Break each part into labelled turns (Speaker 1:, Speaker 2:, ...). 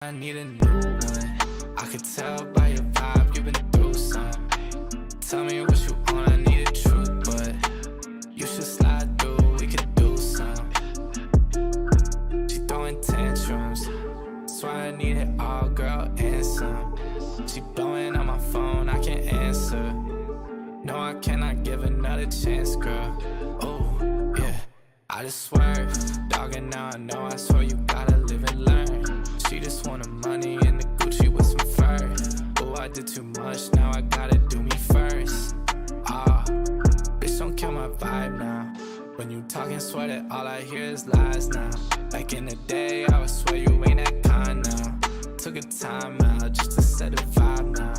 Speaker 1: I need a new one. I could tell by your vibe you've been through some. Tell me what you want, I need the truth, but you should slide through, we could do some. She throwing tantrums, that's why I need it all, girl, and some. She blowing on my phone, I can't answer. No, I cannot give another chance, girl. Oh, yeah, I just swerve, dog, and now I know, I swear you gotta live and learn. She just wanted money and the Gucci with some fur. Oh, I did too much, now I gotta do me first. Ah, bitch, don't kill my vibe now. When you talking, swear that all I hear is lies now. Back in the day, I would swear you ain't that kind now. Took a time out just to set a vibe now.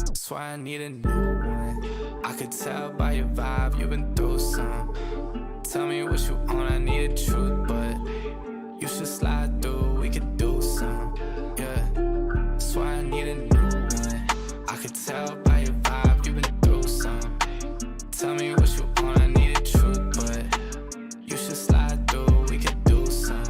Speaker 1: That's why I need a new one. I could tell by your vibe you've been through some. Tell me what you want, I need the truth, but you should slide through, we could do some, yeah. That's why I need a new one. I could tell by your vibe you've been through some. Tell me what you want, I need the truth, but you should slide through, we could do some.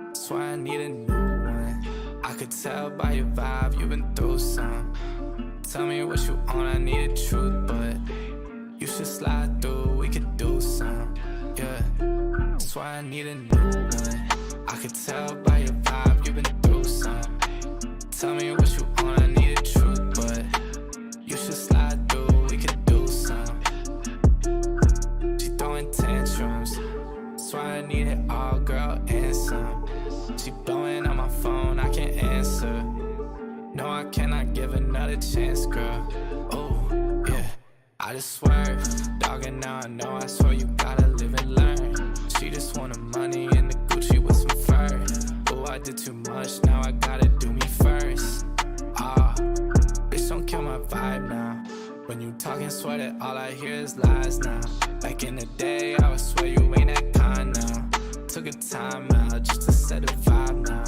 Speaker 1: That's why I need a new one. I could tell by your vibe you've been through some. Tell me what you want, I need the truth, but you should slide through, we could do some, yeah. That's why I need a new one. I could tell by your vibe you've been through some. Tell me what you want, I need the truth, but you should slide through, we could do some. She throwing tantrums, that's why I need it all, girl, and some. She blowing on my phone, I can't answer. No, I cannot give another chance, girl. Oh, yeah, I just swerve, dog, and now I know, I swear you gotta live and learn. She just wanted money and the Gucci with some fur. Oh, I did too much, now I gotta do me first. Ah, bitch, don't kill my vibe now. When you talking, swear that all I hear is lies now. Back in the day, I would swear you ain't that kind now. Took a time out just to set a vibe now.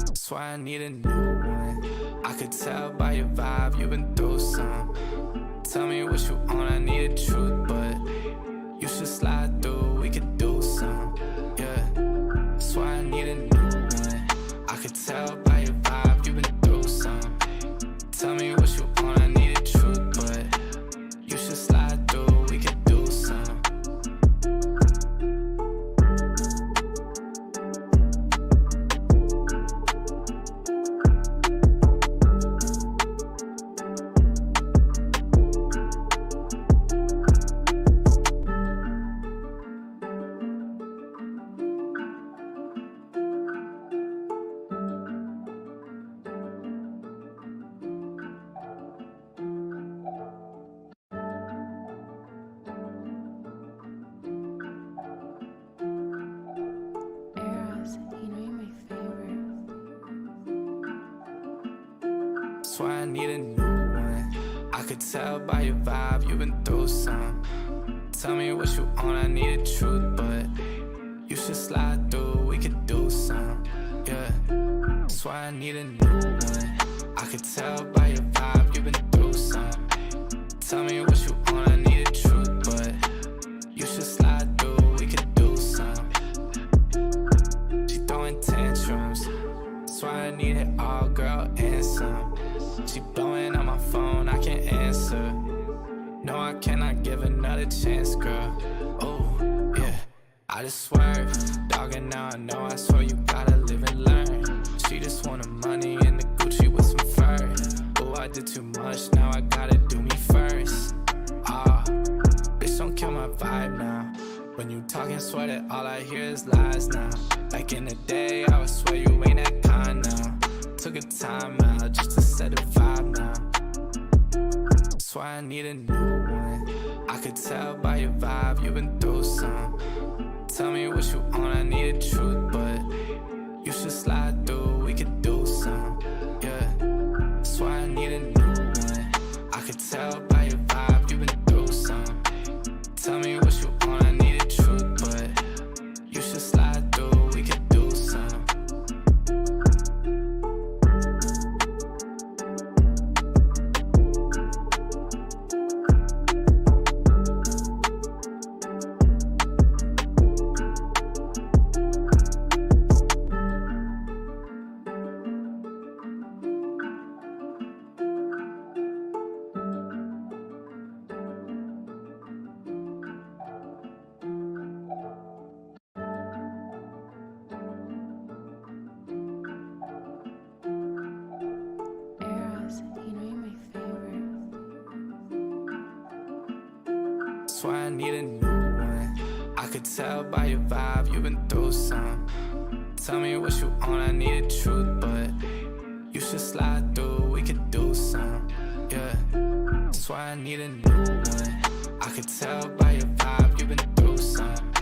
Speaker 1: That's why I need a new one. I could tell by your vibe you've been through some. Tell me what you want, I need the truth, but you should slide through, we could do some, yeah. That's why I need a new one. I could tell by your vibe you've been through some. Tell me what you want, I need the truth, but you should slide through, we could do some. That's why I need a new one. I could tell by your vibe you've been through some. Tell me what you want, I need the truth, but you should slide through, we could do some, yeah. That's why I need a new one. I could tell by your vibe you've been through some. Tell me what you want, I need the truth, but you should slide through, we could do some. She throwing tantrums, that's why I need it all, girl, and some. She blowing on my phone, I can't answer. No, I cannot give another chance, girl. Oh, yeah, I just swerve, dog, and now I know, I swear you gotta live and learn. She just wanted money and the Gucci with some fur. Oh, I did too much, now I gotta do me first. Ah, bitch, don't kill my vibe now. When you talking, swear that all I hear is lies now. Back in the day, I would swear you ain't that kind now. Took a time out just to set a vibe now. Swear I need a new one. I could tell by your vibe you've been through some. Tell me what you want, I need the truth, but you should slide through, we could do some. Yeah, swear I need a new one. I could tell by your vibe you've been through some. Tell me what you want, I need the truth, but you should slide through, we could do some. Swear I need a new one. I could tell by your vibe you've been through some. Tell me what you want, I need the truth, but you should slide through, we could do some. Yeah, swear I need a new one. I could tell by your vibe you've been through some.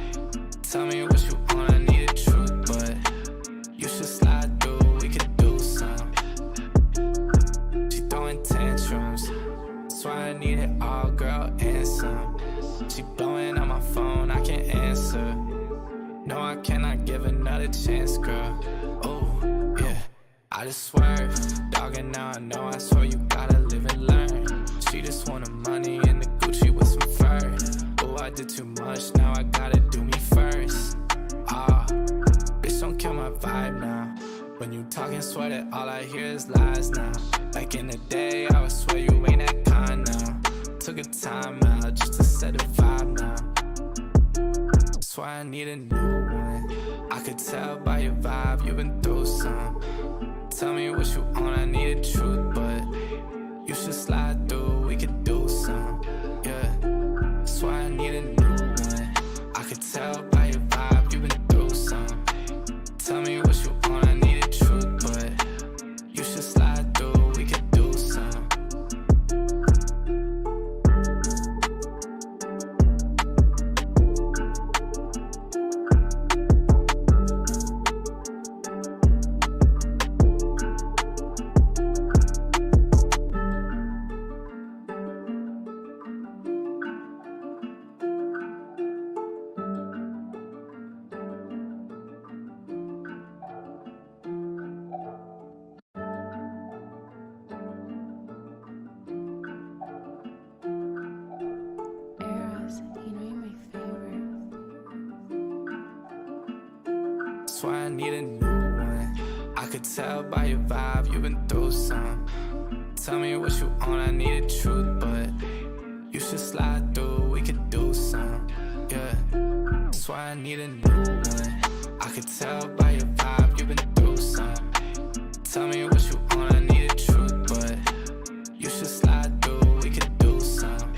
Speaker 1: Tell me what you want, I need the truth, but you should slide through, we could do some. She throwing tantrums. Swear I need it all, girl, and some. She blowing on my phone, I can't answer. No, I cannot give another chance, girl. Oh, yeah, I just swerve. Dogging now, I know, I swear you gotta live and learn. She just wanted money in the Gucci with some fur. Oh, I did too much, now I gotta do me first. Ah, bitch, don't kill my vibe now. When you talking, swear that all I hear is lies now. Like in the day, I would swear you ain't that kind now. Took a time out just to set a vibe now. Swear I need a new one. I could tell by your vibe you've been through some. Tell me what you want, I need the truth, but you should slide through, we could do some. Yeah, swear I need a new one. I could tell by your vibe you've been through some. Tell me what you want, I need the truth, but you should slide through, we could do some. Swear I need a new one. I could tell by your vibe you've been through some. Tell me what you want, I need the truth, but you should slide through, we could do some. Yeah, swear I need a new one. I could tell by your vibe you've been through some. Tell me what you want, I need the truth, but you should slide through, we could do some.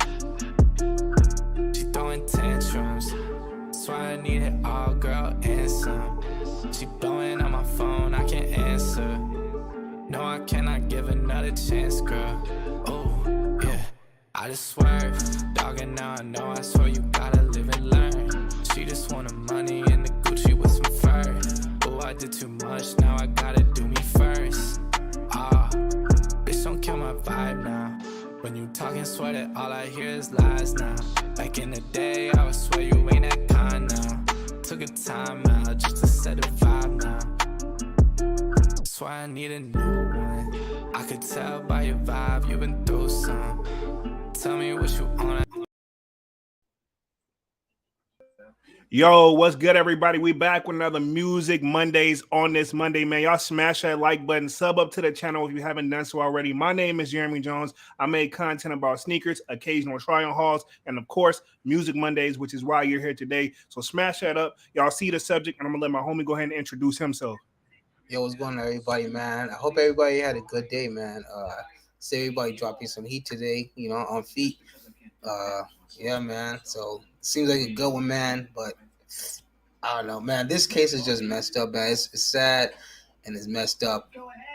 Speaker 1: She throwing tantrums. Swear I need it all, girl, and some. She blowing on my phone, I can't answer. No, I cannot give another chance, girl. Oh, yeah, I just swerve. Dogging now, I know, I swear you gotta live and learn. She just wanted money in the Gucci with some fur. Oh, I did too much, now I gotta do me first. Ah, bitch, don't kill my vibe now. When you talking, swear that all I hear is lies now. Like in the day, I would swear you ain't that kind now. Took a time out just to set a vibe now. Swear I need a new one. I could tell by your vibe you've been through some. Tell me what you want.
Speaker 2: Yo, what's good, everybody? We back with another Music Mondays on this Monday, man. Y'all smash that like button, sub up to the channel if you haven't done so already. My name is Jeremy Jones. I make content about sneakers, occasional try-on hauls, and of course, Music Mondays, which is why you're here today. So smash that up. Y'all see the subject, and I'm gonna let my homie go ahead and introduce himself.
Speaker 3: Yo, what's going on, everybody, man? I hope everybody had a good day, man. See everybody dropping some heat today, you know, on feet. Yeah, man. So seems like a good one, man. But I don't know, man. This case is just messed up, man. It's sad and it's messed up.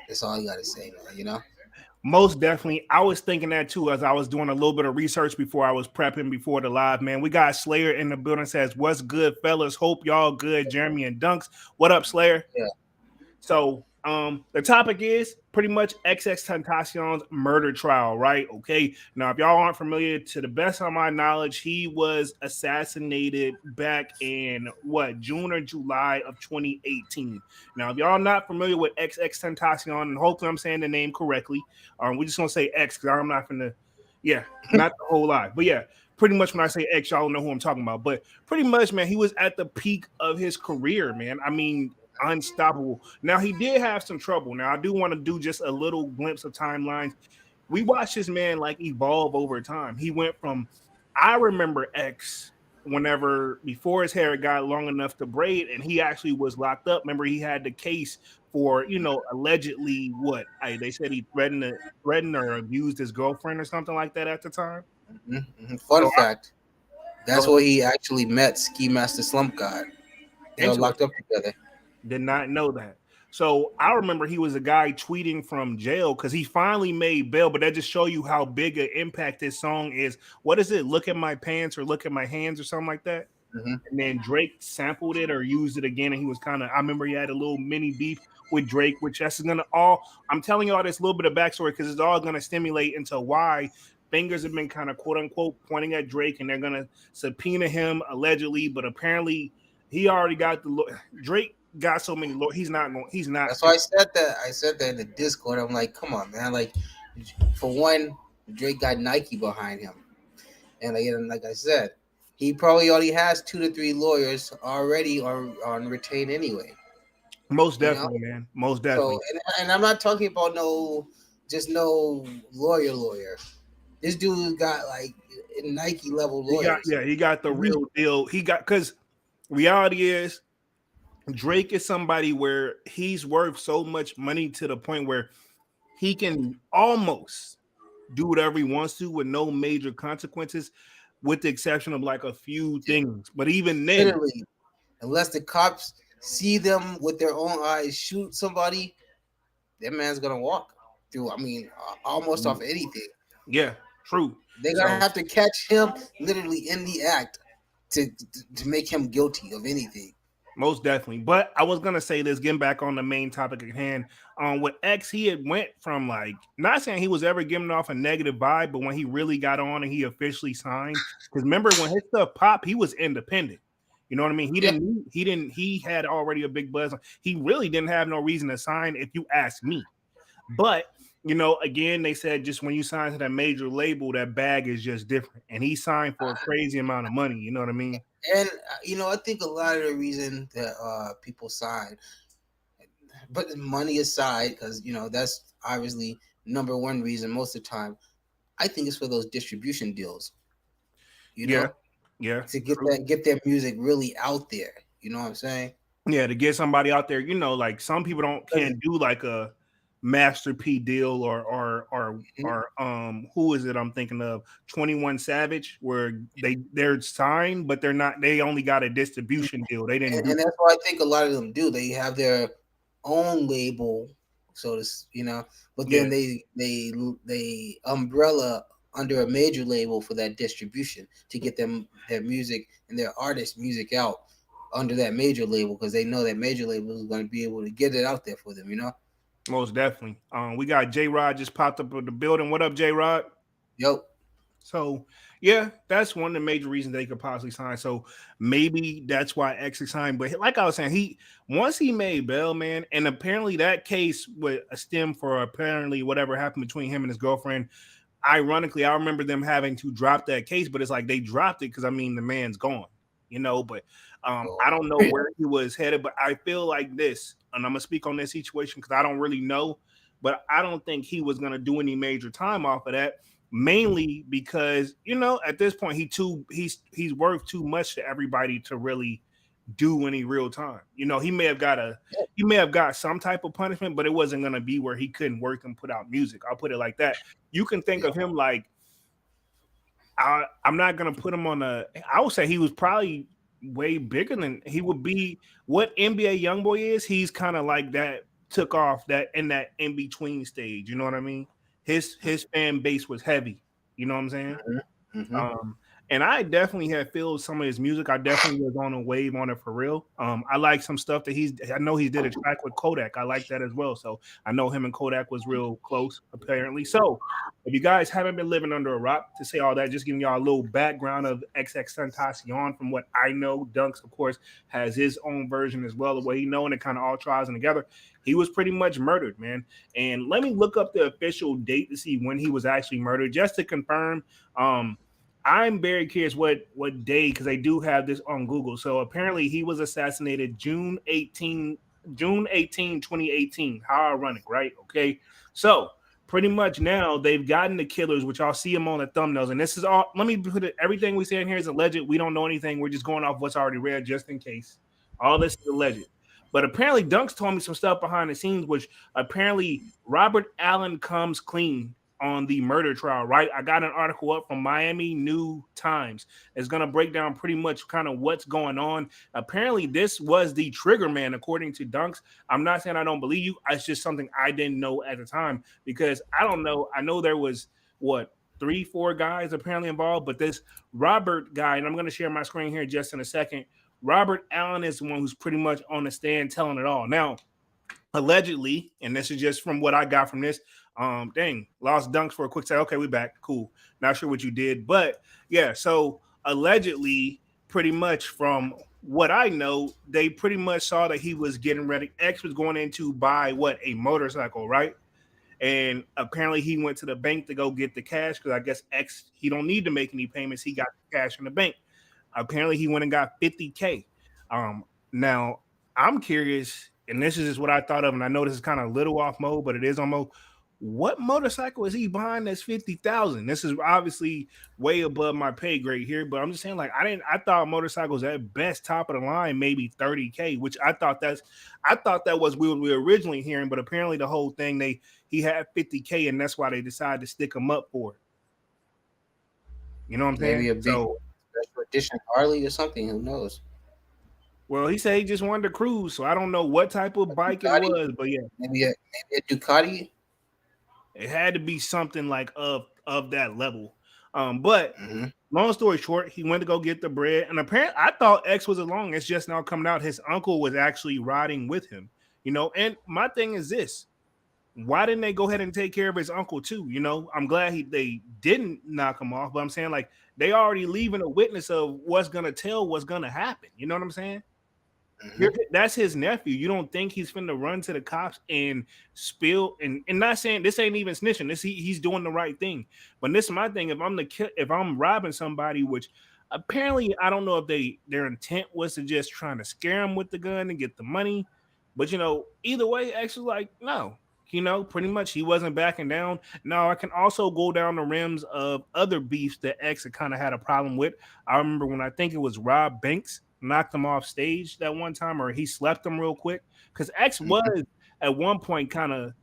Speaker 3: That's all you gotta say, man. You know.
Speaker 2: Most definitely. I was thinking that too as I was doing a little bit of research before I was prepping before the live, man. We got Slayer in the building, says, "What's good, fellas? Hope y'all good." Jeremy and Dunks. What up, Slayer?
Speaker 3: Yeah.
Speaker 2: So the topic is pretty much XXXTentacion's murder trial, right? Okay. Now, if y'all aren't familiar, to the best of my knowledge, he was assassinated back in what, June or July of 2018. Now, if y'all not familiar with XXXTentacion, and hopefully I'm saying the name correctly, we're just gonna say X because I'm not gonna, yeah, not the whole lot, but yeah. Pretty much when I say X, y'all know who I'm talking about. But pretty much, man, he was at the peak of his career, man. I mean, unstoppable. Now he did have some trouble. Now I do want to do just a little glimpse of timelines. We watched this man like evolve over time. He went from, I remember X whenever before his hair got long enough to braid, and he actually was locked up. Remember, he had the case for allegedly what they said he threatened or abused his girlfriend or something like that at the time.
Speaker 3: Mm-hmm. Fun
Speaker 2: So
Speaker 3: fact: that's where he actually met Ski Master Slump God. They were locked up together.
Speaker 2: Did not know that. So I remember he was a guy tweeting from jail because he finally made bail, but that just show you how big an impact this song is. What is it? Look at my pants or look at my hands or something like that.
Speaker 3: Mm-hmm.
Speaker 2: And then Drake sampled it or used it again, and he was kind of. I remember he had a little mini beef with Drake, which that's gonna all. I'm telling you all this little bit of backstory because it's all gonna stimulate into why fingers have been kind of quote unquote pointing at Drake, and they're gonna subpoena him allegedly, but apparently he already got the Drake got so many lawyers. He's not.
Speaker 3: That's why I said that. I said that in the Discord. I'm like, come on, man. Like, for one, Drake got Nike behind him, and like I said, he probably already has 2 to 3 lawyers already on retain anyway.
Speaker 2: Most definitely, man. Most definitely.
Speaker 3: So, and I'm not talking about no lawyer. This dude got like Nike level lawyers.
Speaker 2: He got the real deal. He got because reality is Drake is somebody where he's worth so much money to the point where he can almost do whatever he wants to with no major consequences, with the exception of like a few things. But even then,
Speaker 3: literally, unless the cops see them with their own eyes shoot somebody, that man's gonna walk through. I mean, almost off anything.
Speaker 2: Yeah, true.
Speaker 3: They're gonna have to catch him literally in the act to make him guilty of anything.
Speaker 2: Most definitely. But I was gonna say this, getting back on the main topic at hand. With X, he had went from like, not saying he was ever giving off a negative vibe, but when he really got on and he officially signed, because remember when his stuff popped, he was independent. You know what I mean? He had already a big buzz. He really didn't have no reason to sign, if you ask me. But again, they said just when you sign to that major label, that bag is just different. And he signed for a crazy amount of money. You know what I mean?
Speaker 3: And I think a lot of the reason that people sign, but money aside, because that's obviously number one reason most of the time. I think it's for those distribution deals.
Speaker 2: Yeah,
Speaker 3: to get their music really out there. You know what I'm saying?
Speaker 2: Yeah, to get somebody out there. Like some people can't do like a Master P deal or who is it I'm thinking of, 21 Savage, where they're signed but they only got a distribution deal. They didn't
Speaker 3: and that's what I think a lot of them do. They have their own label, so to but then they umbrella under a major label for that distribution to get them their music and their artist music out under that major label, because they know that major label is going to be able to get it out there for them.
Speaker 2: Most definitely. We got J Rod just popped up in the building. What up, J Rod?
Speaker 3: Yep.
Speaker 2: So yeah, that's one of the major reasons they could possibly sign. So maybe that's why X is signed. But like I was saying, once he made bail, man, and apparently that case would stem for apparently whatever happened between him and his girlfriend. Ironically, I remember them having to drop that case, but it's like they dropped it because the man's gone, But I don't know where he was headed, but I feel like this, and I'm gonna speak on this situation because I don't really know, but I don't think he was gonna do any major time off of that. Mainly because at this point he's worth too much to everybody to really do any real time. He may have got some type of punishment, but it wasn't going to be where he couldn't work and put out music. I'll put it like that. You can think of him like, I'm not going to put him on I would say he was probably way bigger than he would be. What NBA Youngboy is, he's kind of like that, took off that in that in between stage. You know what I mean? his fan base was heavy. You know what I'm saying?
Speaker 3: Mm-hmm. Mm-hmm.
Speaker 2: Um, and I definitely had feel some of his music. I definitely was on a wave on it for real. I like some stuff that I know he did a track with Kodak. I like that as well. So I know him and Kodak was real close, apparently. So if you guys haven't been living under a rock, to say all that, just giving y'all a little background of XXXTentacion from what I know. Dunks, of course, has his own version as well, the way he know, and it kind of all tries and together. He was pretty much murdered, man. And let me look up the official date to see when he was actually murdered, just to confirm. Um, I'm very curious what day, because they do have this on Google. So apparently he was assassinated June 18, 2018. How ironic, right? Okay. So pretty much now they've gotten the killers, which I'll see them on the thumbnails. And this is all, let me put it, everything we say in here is alleged. We don't know anything. We're just going off what's already read just in case. All this is alleged. But apparently Dunks told me some stuff behind the scenes, which apparently Robert Allen comes clean on the murder trial, right? I got an article up from Miami New Times. It's going to break down pretty much kind of what's going on. Apparently, this was the trigger man, according to Dunks. I'm not saying I don't believe you. It's just something I didn't know at the time, because I don't know. I know there was what, 3, 4 guys apparently involved, but this Robert guy, and I'm going to share my screen here just in a second. Robert Allen is the one who's pretty much on the stand telling it all. Now, allegedly, and this is just from what I got from this. Lost Dunks for a quick second. Okay, we back. Cool. Not sure what you did, but yeah. So allegedly, pretty much from what I know, they pretty much saw that he was getting ready. X was going in to buy what, a motorcycle, right? And apparently he went to the bank to go get the cash, because I guess X, he don't need to make any payments. He got the cash in the bank. Apparently he went and got 50K. Now I'm curious, and this is just what I thought of, and I know this is kind of a little off mode, but it is on mode. What motorcycle is he buying that's 50,000? This is obviously way above my pay grade here, but I'm just saying, like, I thought motorcycles at best top of the line maybe 30K, which I thought that was what we were originally hearing, but apparently the whole thing, he had 50K, and that's why they decided to stick him up for it. You know what I'm saying?
Speaker 3: Maybe a big special edition Harley or something. Who knows?
Speaker 2: Well, he said he just wanted to cruise, so I don't know what type of bike it was, but yeah,
Speaker 3: maybe a Ducati.
Speaker 2: it had to be something like of that level. But long story short, he went to go get the bread, and apparently, I thought X was along. It's just now coming out his uncle was actually riding with him. You know, and my thing is this: why didn't they go ahead and take care of his uncle too? You know, I'm glad they didn't knock him off, but I'm saying, like, they already leaving a witness of what's gonna tell what's gonna happen. You know what I'm saying? That's his nephew. You don't think he's finna run to the cops and spill, and not saying this ain't even snitching. He's doing the right thing. But this is my thing. If I'm robbing somebody, which apparently I don't know if their intent was to just trying to scare him with the gun and get the money. But you know, either way, actually, like, no. You know, pretty much he wasn't backing down. Now I can also go down the rims of other beefs that X kind of had a problem with. I remember when I think it was Rob Banks knocked him off stage that one time, or he slept him real quick, because X was at one point kind of,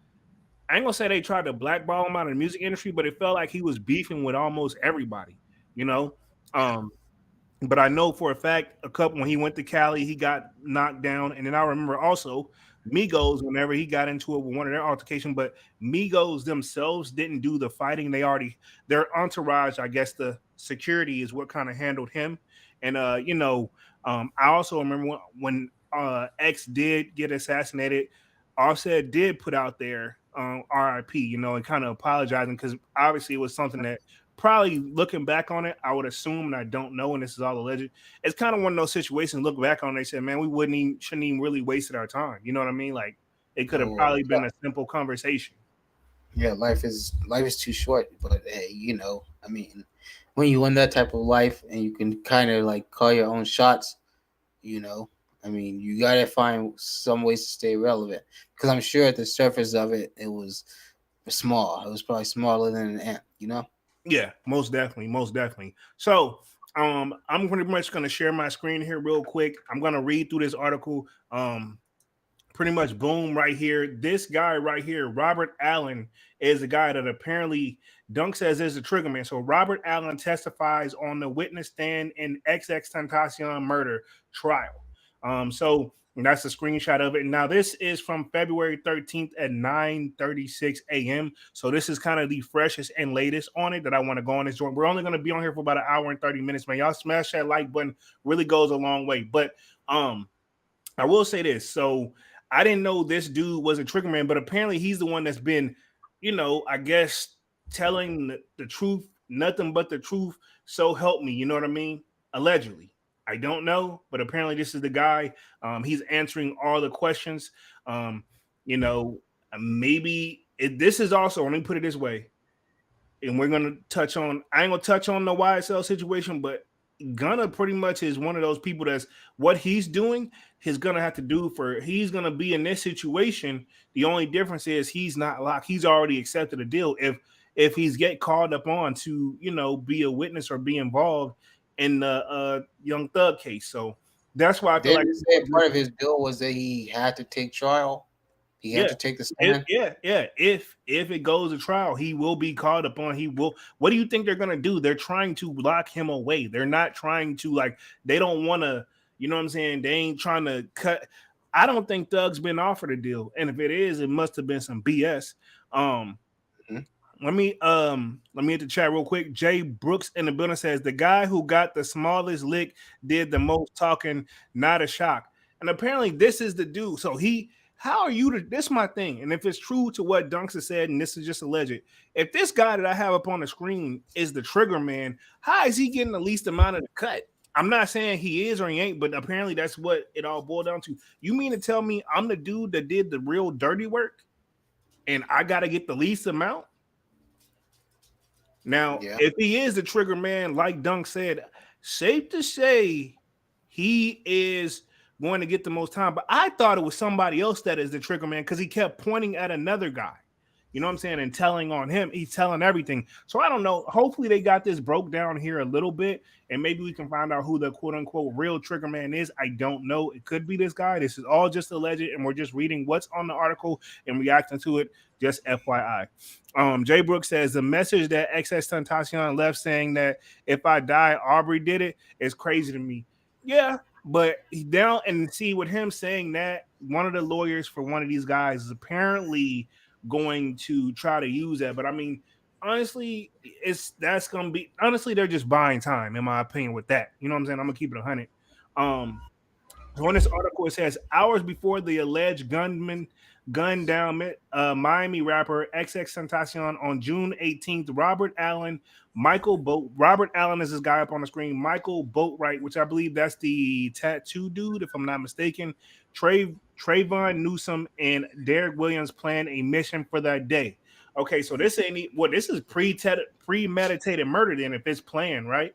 Speaker 2: I ain't gonna say they tried to blackball him out of the music industry, but it felt like he was beefing with almost everybody, you know. But I know for a fact a couple, when he went to Cali, he got knocked down, and then I remember also Migos, whenever he got into it with one of their altercation, but Migos themselves didn't do the fighting. Their entourage, I guess the security is what kind of handled him. And I also remember when X did get assassinated, Offset did put out there RIP, you know, and kind of apologizing, because obviously it was something that probably, looking back on it, I would assume, and I don't know, and this is all alleged, it's kind of one of those situations, look back on it, they said, man, shouldn't even really wasted our time. You know what I mean? Like, it could have probably been a simple conversation.
Speaker 3: Yeah, life is too short, but hey, you know, I mean, when you win that type of life and you can kind of like call your own shots, you know, I mean, you gotta find some ways to stay relevant, because I'm sure at the surface of it, it was small. It was probably smaller than an ant, you know.
Speaker 2: Yeah, most definitely. So, I'm pretty much going to share my screen here real quick. I'm going to read through this article. Pretty much, boom, right here. This guy right here, Robert Allen, is the guy that apparently Dunk says is the trigger man. So Robert Allen testifies on the witness stand in XXXTentacion murder trial. So that's a screenshot of it. Now this is from February 13th at 9:36 a.m. So this is kind of the freshest and latest on it that I want to go on this joint. We're only going to be on here for about an hour and 30 minutes, man. Y'all smash that like button, really goes a long way. But I will say this. So I didn't know this dude was a trigger man, but apparently he's the one that's been, I guess telling the truth, nothing but the truth. So help me. You know what I mean? Allegedly. I don't know, but apparently this is the guy. He's answering all the questions. Um, you know, this is also, let me put it this way. And we're gonna touch on, I ain't gonna touch on the YSL situation, but Gunna pretty much is one of those people that's what he's doing, he's gonna have to do he's gonna be in this situation. The only difference is he's not locked, he's already accepted a deal. If he's get called up on to, be a witness or be involved in the Young Thug case. So that's why I feel
Speaker 3: Didn't say part of his bill was that he had to take trial. He had to take the stand.
Speaker 2: If it goes to trial, he will be called upon. He will. What do you think they're gonna do? They're trying to lock him away. They're not trying to they don't want to. You know what I'm saying? They ain't trying to cut. I don't think Thug's been offered a deal, and if it is, it must have been some BS. Let me hit the chat real quick. Jay Brooks in the building says the guy who got the smallest lick did the most talking. Not a shock. And apparently this is the dude. So how are you to this? Is my thing. And if it's true to what Dunks has said, and this is just alleged, if this guy that I have up on the screen is the trigger man, how is he getting the least amount of the cut? I'm not saying he is or he ain't, but apparently that's what it all boiled down to. You mean to tell me I'm the dude that did the real dirty work and I got to get the least amount? Now, if he is the trigger man, like Dunk said, safe to say he is going to get the most time. But I thought it was somebody else that is the trigger man because he kept pointing at another guy. You know what I'm saying? And telling on him. He's telling everything. So I don't know. Hopefully they got this broke down here a little bit. And maybe we can find out who the quote unquote real trigger man is. I don't know. It could be this guy. This is all just alleged. And we're just reading what's on the article and reacting to it. Just FYI. Jay Brooks says the message that XXXTentacion left saying that if I die, Aubrey did it is crazy to me. Yeah. But down and see with him saying that, one of the lawyers for one of these guys is apparently going to try to use that. But I mean, honestly, they're just buying time, in my opinion, with that. You know what I'm saying? I'm gonna keep it 100. So in this article, it says hours before the alleged gunman gunned down Miami rapper XXXTentacion on June 18th, Robert Allen is this guy up on the screen. Michael Boatwright, which I believe that's the tattoo dude, if I'm not mistaken. Trayvon Newsom and Derek Williams planned a mission for that day. Okay, so this is premeditated murder then, if it's planned, right?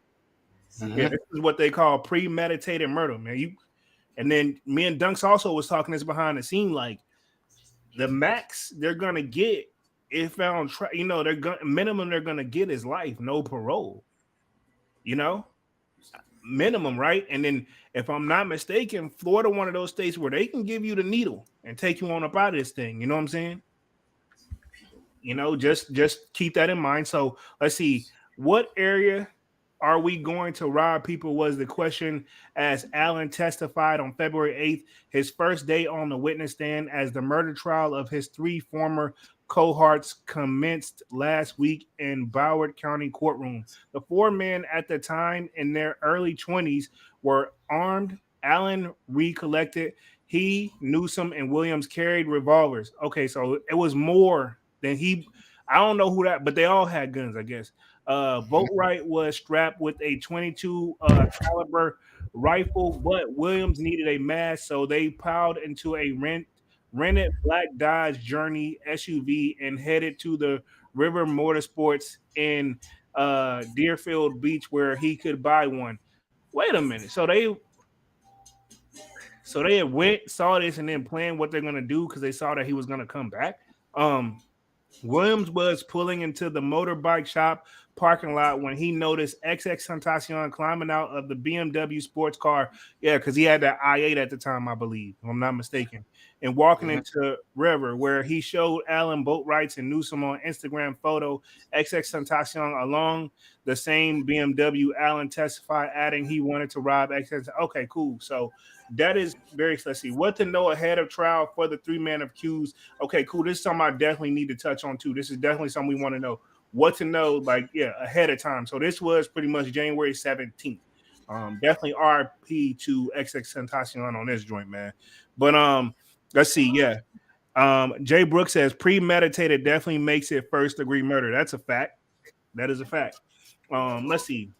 Speaker 2: Mm-hmm. Yeah, this is what they call premeditated murder, man. And then me and Dunks also was talking this behind the scene, like the max they're gonna get if found, minimum they're gonna get is life, no parole. Minimum, right? And then if I'm not mistaken, Florida, one of those states where they can give you the needle and take you on up out of this thing. You know what I'm saying? Just keep that in mind. So let's see, what area are we going to rob people was the question as Allen testified on February 8th, his first day on the witness stand as the murder trial of his three former cohorts commenced last week in Broward County courtroom. The four men at the time in their early 20s were armed. Allen recollected he, Newsom, and Williams carried revolvers. Okay, so it was more than I don't know who that, but they all had guns, I guess. Boatwright was strapped with a 22 caliber rifle, but Williams needed a mask, so they piled into a rented black Dodge Journey SUV and headed to the River Motorsports in Deerfield Beach, where he could buy one. Wait a minute, so they went, saw this, and then planned what they're gonna do because they saw that he was gonna come back. Williams was pulling into the motorbike shop, parking lot when he noticed XXXTentacion climbing out of the BMW sports car. Yeah, because he had that i8 at the time, I believe, if I'm not mistaken, and walking into River, where he showed Allen Boatwrights and Newsom on Instagram photo XXXTentacion along the same BMW. Allen testified, adding he wanted to rob XX. Okay, cool. So that is very, let's see, what to know ahead of trial for the three-man accused. Okay, cool. This is something I definitely need to touch on too. This is definitely something we want to know. What to know, like, yeah, ahead of time. So this was pretty much January 17th. Definitely RP to XXXTentacion on this joint, man. But let's see, yeah. Jay Brooks says premeditated definitely makes it first degree murder. That's a fact. That is a fact. Let's see.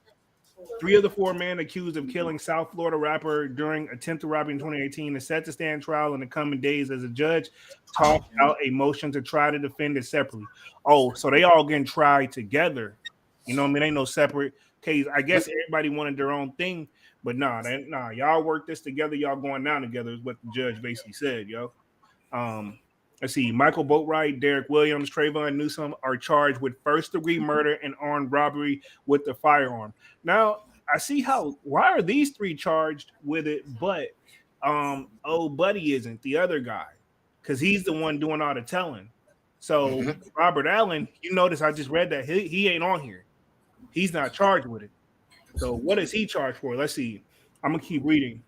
Speaker 2: 3 of the 4 men accused of killing South Florida rapper during attempted robbery in 2018 is set to stand trial in the coming days as a judge talked out a motion to try to defend it separately. Oh, so they all getting tried together. You know what I mean? Ain't no separate case. I guess everybody wanted their own thing, but nah, y'all work this together. Y'all going down together is what the judge basically said, yo. Let's see. Michael Boatwright, Derek Williams, Trayvon Newsom are charged with first-degree murder and armed robbery with the firearm. Now, I see why are these 3 charged with it, but old buddy isn't, the other guy, because he's the one doing all the telling. So Robert Allen, you notice I just read that he ain't on here. He's not charged with it. So what is he charged for? Let's see. I'm gonna keep reading.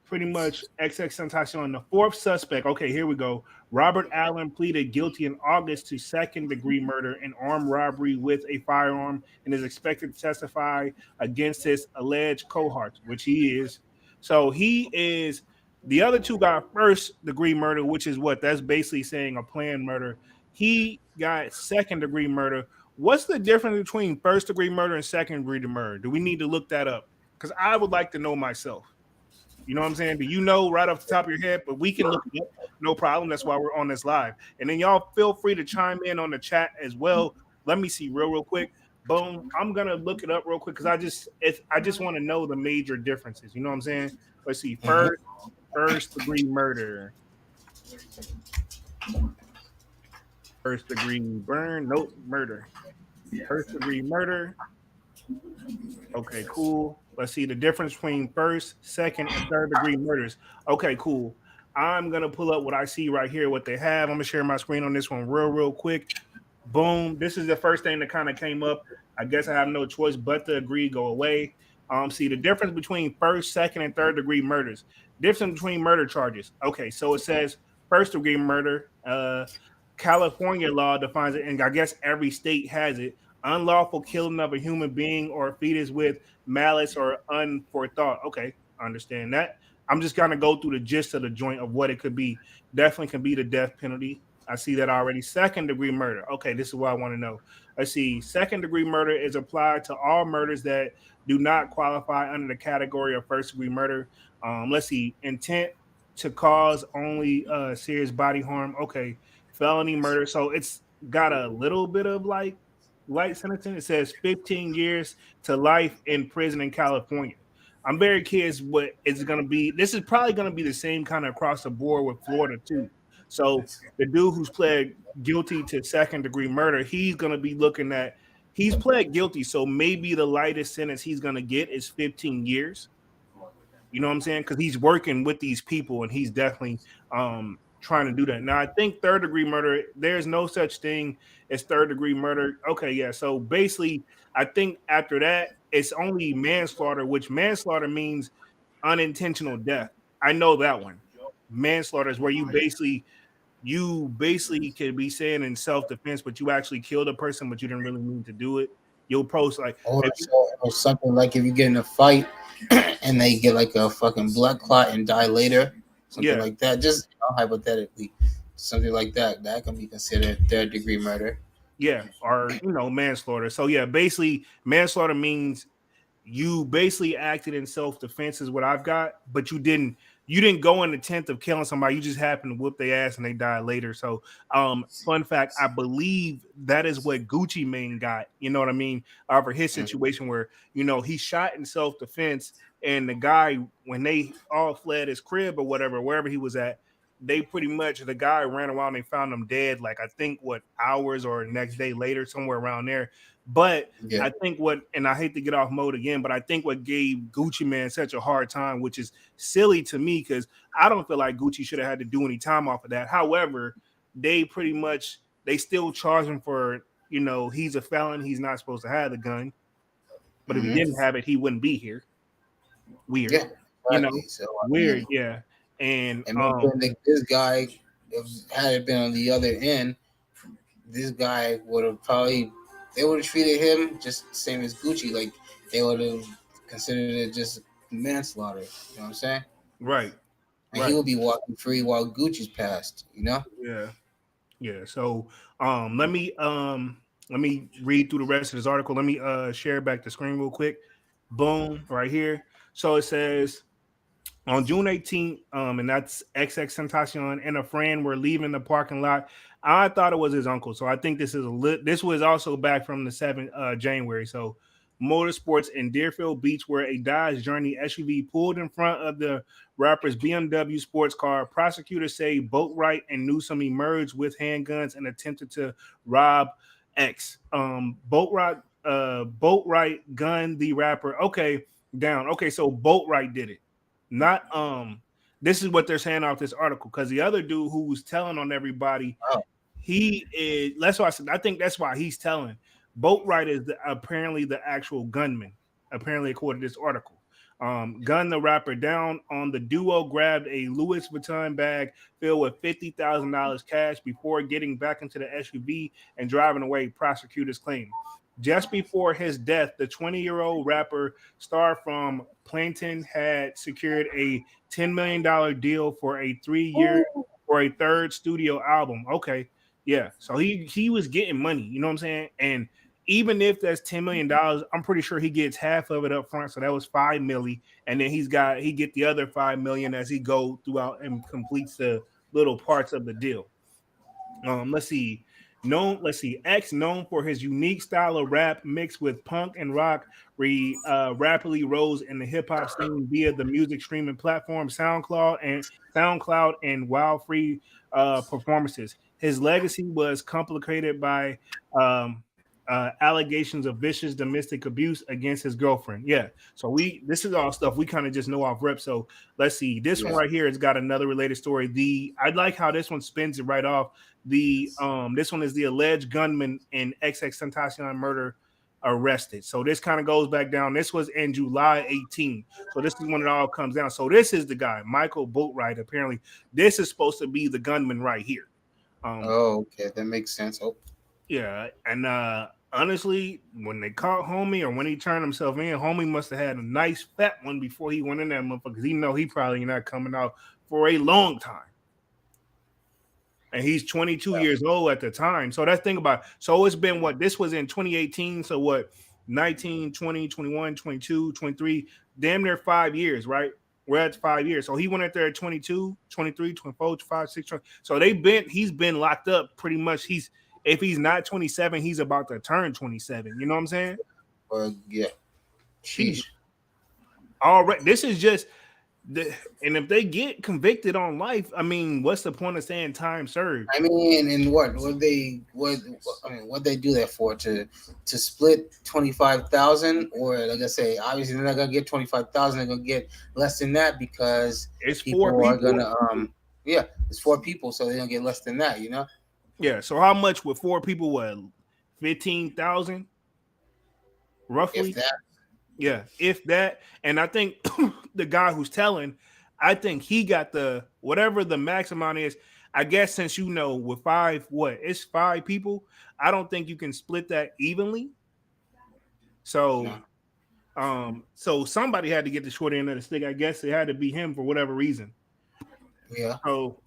Speaker 2: Pretty much XXXTentacion, the 4th suspect. Okay, here we go. Robert Allen pleaded guilty in August to second-degree murder and armed robbery with a firearm and is expected to testify against his alleged cohorts, which he is. So he is. The other 2 got first-degree murder, which is what? That's basically saying a planned murder. He got second-degree murder. What's the difference between first-degree murder and second-degree murder? Do we need to look that up? Because I would like to know myself. You know what I'm saying? Do you know right off the top of your head? But we can look it up. No problem. That's why we're on this live. And then y'all feel free to chime in on the chat as well. Let me see real quick. Boom. I'm gonna look it up real quick because I just want to know the major differences. You know what I'm saying? Let's see. First degree murder. First degree burn. Nope. Murder. First degree murder. Okay, cool. Let's see the difference between first, second, and third degree murders. Okay, cool. I'm gonna pull up what I see right here, what they have. I'm gonna share my screen on this one real quick. Boom. This is the first thing that kind of came up. I guess I have no choice but to agree, go away. See the difference between first, second, and third degree murders. Difference between murder charges. Okay, so it says first degree murder. California law defines it, and I guess every state has it. Unlawful killing of a human being or a fetus with malice or unforethought. Okay, I understand that. I'm just gonna go through the gist of the joint of what it could be. Definitely can be the death penalty. I see that already. Second degree murder. Okay, this is what I want to know. Let's see. Second degree murder is applied to all murders that do not qualify under the category of first degree murder. Let's see. Intent to cause only serious body harm. Okay, felony murder. So it's got a little bit of like light sentencing. It says 15 years to life in prison in California. I'm very curious what it's going to be. This is probably going to be the same kind of across the board with Florida too. So the dude who's pled guilty to second degree murder, he's going to be looking at, he's pled guilty. So maybe the lightest sentence he's going to get is 15 years. You know what I'm saying? Because he's working with these people and he's definitely trying to do that. Now, I think third degree murder, there's no such thing as third degree murder. Okay, yeah. So basically, I think after that, it's only manslaughter, which manslaughter means unintentional death. I know that one. Manslaughter is where you basically could be saying in self-defense, but you actually killed a person, but you didn't really mean to do it. You'll post like
Speaker 3: or something like if you get in a fight and they get like a fucking blood clot and die later. Something like that, just hypothetically, something like that can be considered third degree murder.
Speaker 2: Yeah, or manslaughter. So yeah, basically manslaughter means you basically acted in self-defense is what I've got, but you didn't go in the intent of killing somebody. You just happened to whoop their ass and they died later. So fun fact, I believe that is what Gucci Mane got, you know what I mean, over his situation where he shot in self-defense, and the guy, when they all fled his crib or whatever, wherever he was at, they pretty much, the guy ran around and they found him dead, like I think hours or next day later, somewhere around there. But
Speaker 3: Yeah.
Speaker 2: I think and I hate to get off mode again, but I think what gave Gucci Man such a hard time, which is silly to me, because I don't feel like Gucci should have had to do any time off of that. However, they pretty much they still charge him for, he's a felon, he's not supposed to have the gun. But if he
Speaker 3: Hmm.
Speaker 2: didn't have it, he wouldn't be here. Weird,
Speaker 3: Yeah.
Speaker 2: you
Speaker 3: Exactly.
Speaker 2: know,
Speaker 3: So I
Speaker 2: weird,
Speaker 3: mean,
Speaker 2: yeah. And
Speaker 3: imagine like this guy, if had it been on the other end, this guy would have probably they would have treated him just the same as Gucci. Like they would have considered it just manslaughter. You know what I'm saying?
Speaker 2: right,
Speaker 3: And he
Speaker 2: right,
Speaker 3: would be walking free while Gucci's passed. You know?
Speaker 2: yeah. Yeah. So let me read through the rest of this article. Let me share back the screen real quick. Boom, right here. So it says on June 18th, and that's XXXTentacion and a friend were leaving the parking lot. I thought it was his uncle, so I think this was also back from the 7th January. So motorsports in Deerfield Beach, where a Dodge Journey SUV pulled in front of the rapper's BMW sports car. Prosecutors say Boatwright and Newsom emerged with handguns and attempted to rob X. Boatwright gunned the rapper. Okay, down. Okay, so Boatwright did it. Not this is what they're saying off this article, because the other dude who was telling on everybody,
Speaker 3: Oh,
Speaker 2: he is, that's why I said I think that's why he's telling. Boatwright is apparently the actual gunman, apparently according to this article. Gunned the rapper down. On the duo grabbed a Louis Vuitton bag filled with $50,000 cash before getting back into the SUV and driving away, prosecutors claim. Just before his death, the 20-year-old rapper star from Plainton had secured a $10 million deal for a 3 year for a third studio album. Okay, yeah. So he was getting money, you know what I'm saying? And even if that's $10 million, I'm pretty sure he gets half of it up front. So that was 5 million. And then he get the other 5 million as he go throughout and completes the little parts of the deal. Let's see. Let's see. X, known for his unique style of rap mixed with punk and rock, rapidly rose in the hip hop scene via the music streaming platform SoundCloud and Wild Free performances. His legacy was complicated by allegations of vicious domestic abuse against his girlfriend. Yeah. So this is all stuff we kind of just know off rip. So let's see. This one
Speaker 3: yeah.
Speaker 2: right here has got another related story. I like how this one spins it right off. This one is the alleged gunman in XXXTentacion murder arrested. So this kind of goes back down. This was in July 18th. So this is when it all comes down. So this is the guy, Michael Boatwright. Apparently, this is supposed to be the gunman right here.
Speaker 3: Oh, okay, that makes sense. Oh,
Speaker 2: Yeah, and honestly, when they caught homie or when he turned himself in, homie must have had a nice fat one before he went in that motherfucker, because he know he probably not coming out for a long time. And he's 22
Speaker 3: yeah.
Speaker 2: years old at the time. So that's thing about, so it's been what, this was in 2018. So what, 19, 20, 21, 22, 23, damn near 5 years, right? We're at 5 years. So he went out there at 22, 23, 24, 25, 6, 20. So he's been locked up pretty much. If he's not 27, he's about to turn 27. You know what I'm saying?
Speaker 3: Yeah.
Speaker 2: Sheesh.
Speaker 3: Sheesh.
Speaker 2: All right. This is just and if they get convicted on life, I mean, what's the point of saying time served?
Speaker 3: I mean, and what they do that for? To split 25,000, or like I say, obviously they're not gonna get 25,000. They're gonna get less than that because
Speaker 2: It's 4
Speaker 3: people are
Speaker 2: people.
Speaker 3: gonna yeah, it's 4 people, so they're gonna get less than that. You know,
Speaker 2: Yeah. So how much with 4 people? What, 15,000
Speaker 3: if
Speaker 2: roughly?
Speaker 3: that.
Speaker 2: Yeah, if that. And I think the guy who's telling, I think he got the whatever the max amount is. I guess since with it's 5 people. I don't think you can split that evenly. So
Speaker 3: No.
Speaker 2: so somebody had to get the short end of the stick. I guess it had to be him for whatever reason.
Speaker 3: Yeah.
Speaker 2: So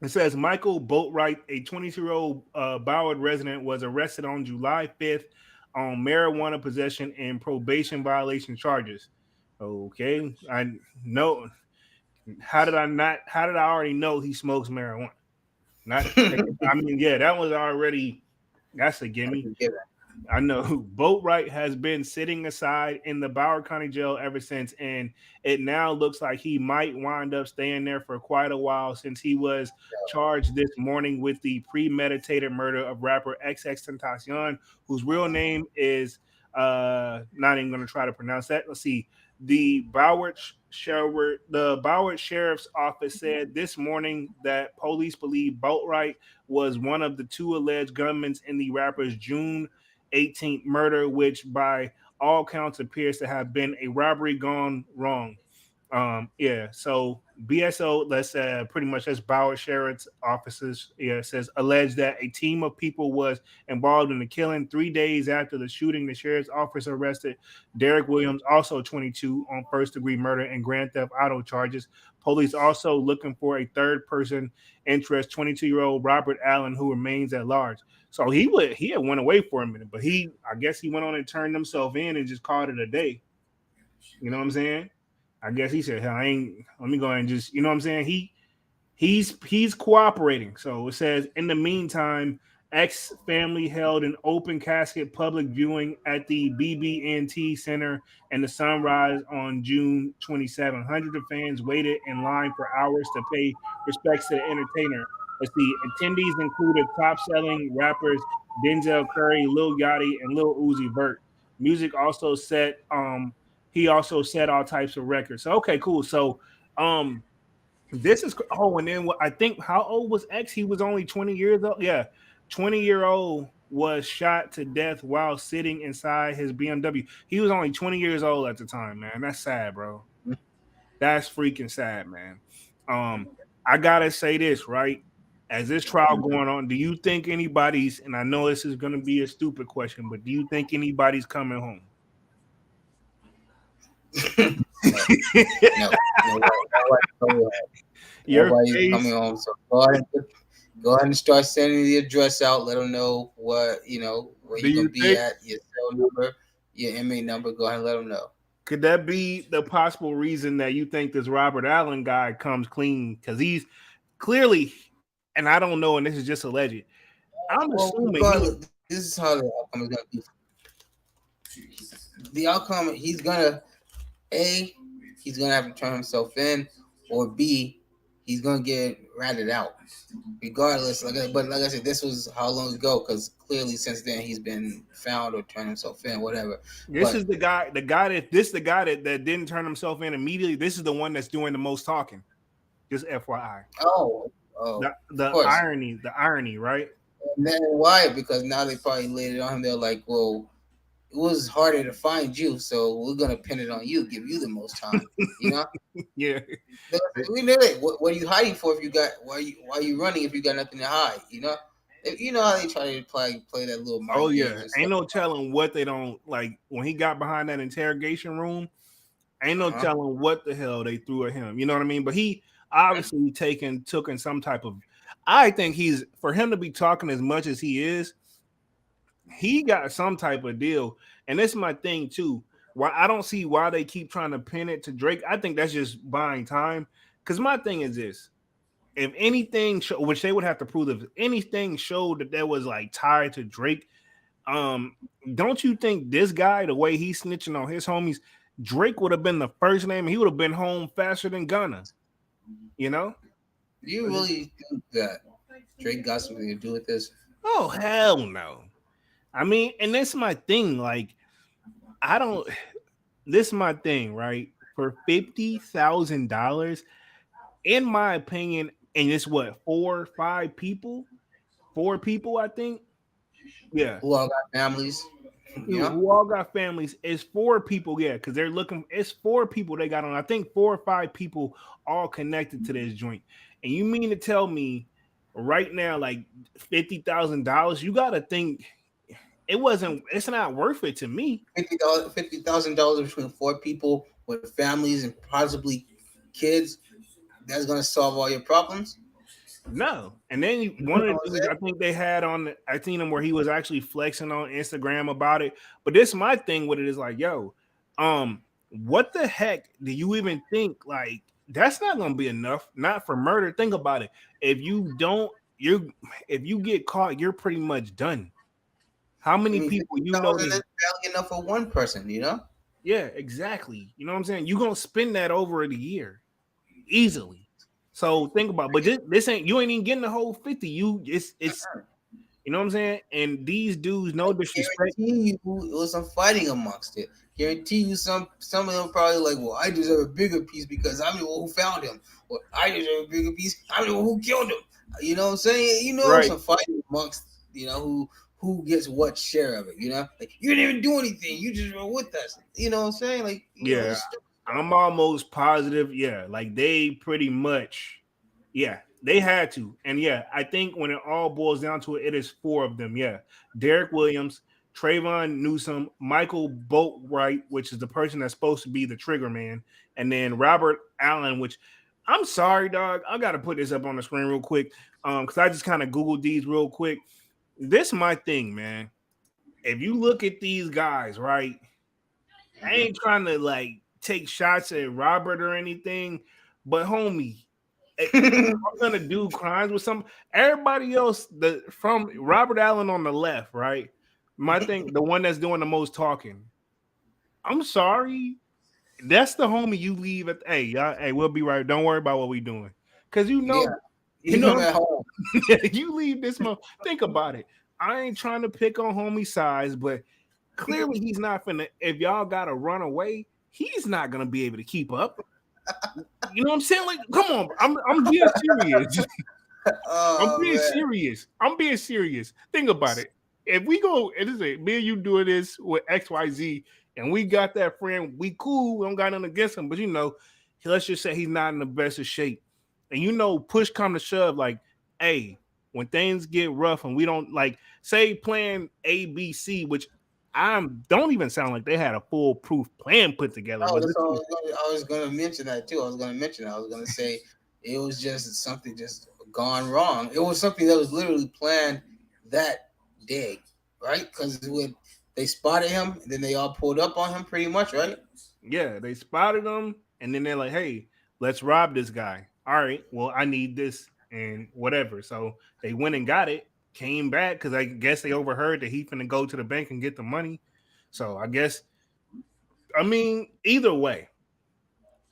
Speaker 2: it says Michael Boatwright, a 22-year-old Boward resident, was arrested on July 5th on marijuana possession and probation violation charges. Okay, I know. How did I already know he smokes marijuana? Not, I mean, yeah, that was already, that's a gimme. I know Boatwright has been sitting aside in the Broward County Jail ever since, and it now looks like he might wind up staying there for quite a while since he was charged this morning with the premeditated murder of rapper XXXTentacion, whose real name is not even going to try to pronounce that. Let's see. The Broward Sheriff's Office said this morning that police believe Boatwright was one of the two alleged gunmen in the rapper's June 18th murder, which by all counts appears to have been a robbery gone wrong. Yeah, so BSO, let's pretty much that's Broward Sheriff's officers. Yeah, it says alleged that a team of people was involved in the killing 3 days after the shooting. The sheriff's office arrested Derek Williams, also 22, on first degree murder and grand theft auto charges. Police also looking for a third person interest, 22-year-old Robert Allen, who remains at large. So he had went away for a minute, but I guess he went on and turned himself in and just called it a day. You know what I'm saying? I guess he said, "Hell, I ain't. Let me go ahead and just, you know what I'm saying." He's cooperating. So it says, in the meantime, X family held an open casket public viewing at the BB&T Center and the Sunrise on June 27. Hundreds of fans waited in line for hours to pay respects to the entertainer. Let's see, attendees included top-selling rappers Denzel Curry, Lil Yachty, and Lil Uzi Vert. Music also set he also set all types of records. So okay, cool. So this is and then what I think, how old was X? He was only 20 years old. Yeah, 20-year-old was shot to death while sitting inside his BMW. He was only 20 years old at the time, man. That's sad, bro. That's freaking sad, man. I gotta say this, right? As this trial going on, do you think anybody's, and I know this is gonna be a stupid question, but do you think anybody's coming home?
Speaker 3: No, nobody's coming home. So go ahead and start sending the address out. Let them know where you're gonna be at, your cell number, your inmate number. Go ahead and let them know.
Speaker 2: Could that be the possible reason that you think this Robert Allen guy comes clean? Because he's clearly, and I don't know, and this is just alleged. I'm assuming
Speaker 3: this is how the outcome is gonna be. The outcome, he's gonna have to turn himself in, or B, he's gonna get ratted out. Regardless, but like I said, this was how long ago? Because clearly since then he's been found or turned himself in, whatever.
Speaker 2: This is the guy that didn't turn himself in immediately. This is the one that's doing the most talking. Just FYI.
Speaker 3: Oh,
Speaker 2: the irony, right?
Speaker 3: And then why? Because now they probably laid it on him. They're like, well, it was harder to find you, so we're gonna pin it on you, give you the most time. You know?
Speaker 2: Yeah.
Speaker 3: We know it. What are you hiding for? If you got why are you running if you got nothing to hide? You know? You know how they try to play that little.
Speaker 2: Oh yeah, ain't no telling what they don't like when he got behind that interrogation room. Ain't no telling what the hell they threw at him. You know what I mean? But he obviously took in some type of. I think for him to be talking as much as he is. He got some type of deal, and this is my thing too. Why I don't see why they keep trying to pin it to Drake. I think that's just buying time. Because my thing is this: if anything, which they would have to prove, if anything showed that was like tied to Drake, don't you think this guy, the way he's snitching on his homies, Drake would have been the first name? He would have been home faster than Gunna. You know?
Speaker 3: Do you really think that Drake got something to do with this?
Speaker 2: Oh hell no. I mean, and that's my thing. Like, this is my thing, right? For $50,000, in my opinion, and it's what, 4 or 5 people? 4 people, I think. Yeah.
Speaker 3: Who all got families?
Speaker 2: Yeah. Who all got families? It's 4 people, yeah, because they're looking. It's 4 people they got on. I think 4 or 5 people all connected to this joint. And you mean to tell me right now, like $50,000? You got to think. It's not worth it to me.
Speaker 3: $50,000 between 4 people with families and possibly kids. That's gonna solve all your problems.
Speaker 2: No. And then one of the things I think they had I seen him where he was actually flexing on Instagram about it. But this my thing with it is like, yo, what the heck do you even think? Like, that's not gonna be enough. Not for murder. Think about it. If you get caught, you're pretty much done. How
Speaker 3: I
Speaker 2: many
Speaker 3: mean,
Speaker 2: people you know
Speaker 3: 50,000 is
Speaker 2: that?
Speaker 3: barely enough for one person, you know?
Speaker 2: Yeah, exactly. You know what I'm saying? You're gonna spend that over the year easily. So think about it. But this ain't you ain't even getting the whole 50. It's you know what I'm saying? And these dudes, no disrespect.
Speaker 3: Guarantee you it was some fighting amongst it. Guarantee you some of them probably like, well, I deserve a bigger piece because I'm the one who found him. Or I deserve a bigger piece. I'm the one who killed him. You know what I'm saying? You know,
Speaker 2: Right.
Speaker 3: some fighting amongst who gets what share of it. You know, like you didn't even do anything. You just were with us. You know what I'm saying? Like
Speaker 2: Yeah.
Speaker 3: it's stupid.
Speaker 2: I'm almost positive. Yeah, like they pretty much, yeah, they had to. And yeah, I think when it all boils down to it, it is four of them. Yeah. Derek Williams, Trayvon Newsom, Michael Boatwright, which is the person that's supposed to be the trigger man, and then Robert Allen, which I'm sorry, dog. I gotta put this up on the screen real quick. Because I just kind of Googled these real quick. This my thing, man. If you look at these guys, right? I ain't trying to like take shots at Robert or anything, but homie, I'm gonna do crimes with some everybody else. The from Robert Allen on the left, right? My thing, the one that's doing the most talking. I'm sorry, that's the homie you leave at. Hey, y'all, hey, we'll be right. Don't worry about what we doing, because
Speaker 3: Yeah,
Speaker 2: you
Speaker 3: leave him
Speaker 2: know,
Speaker 3: at home.
Speaker 2: you leave this. Think about it. I ain't trying to pick on homie size, but clearly he's not finna. If y'all gotta run away, he's not gonna be able to keep up. You know what I'm saying? Like, come on, I'm being serious. I'm
Speaker 3: Oh
Speaker 2: being
Speaker 3: man.
Speaker 2: serious. I'm being serious. Think about it. If we go, it is me and you doing this with XYZ, and we got that friend, we cool. We don't got nothing against him, but let's just say he's not in the best of shape. And push come to shove, like, hey, when things get rough and we don't like, say, plan A, B, C, which I don't even sound like they had a foolproof plan put together.
Speaker 3: Oh,
Speaker 2: Was
Speaker 3: that's
Speaker 2: it?
Speaker 3: all I was gonna mention that too. I was gonna say it was just something just gone wrong. It was something that was literally planned that day, right? Because when they spotted him, and then they all pulled up on him, pretty much, right?
Speaker 2: Yeah, they spotted him, and then they're like, "Hey, let's rob this guy." All right, well, I need this and whatever. So they went and got it. Came back because I guess they overheard that he finna go to the bank and get the money. So I guess, I mean, either way,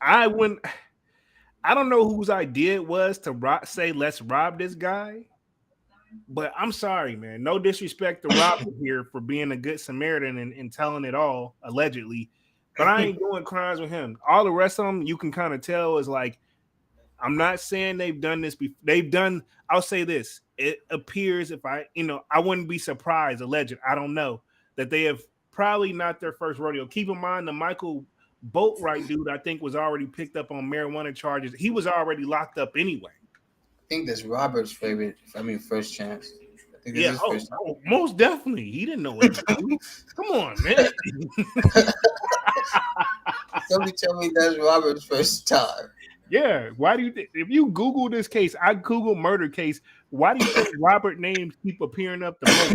Speaker 2: I wouldn't. I don't know whose idea it was to say let's rob this guy, but I'm sorry, man. No disrespect to Robert here for being a good Samaritan and telling it all allegedly, but I ain't doing crimes with him. All the rest of them, you can kind of tell is like, I'm not saying they've done this before. They've done. I'll say this: it appears if I wouldn't be surprised. Alleged, I don't know that they have probably not their first rodeo. Keep in mind the Michael Boatwright dude, I think, was already picked up on marijuana charges. He was already locked up anyway.
Speaker 3: I think that's Robert's favorite. I mean, first chance. I think this
Speaker 2: Yeah,
Speaker 3: is first.
Speaker 2: most definitely. He didn't know what to do. Come on, man.
Speaker 3: Somebody tell me that's Robert's first time.
Speaker 2: Yeah, why do you think if you Google this case, I Google murder case, why do you think Robert names keep appearing up the most?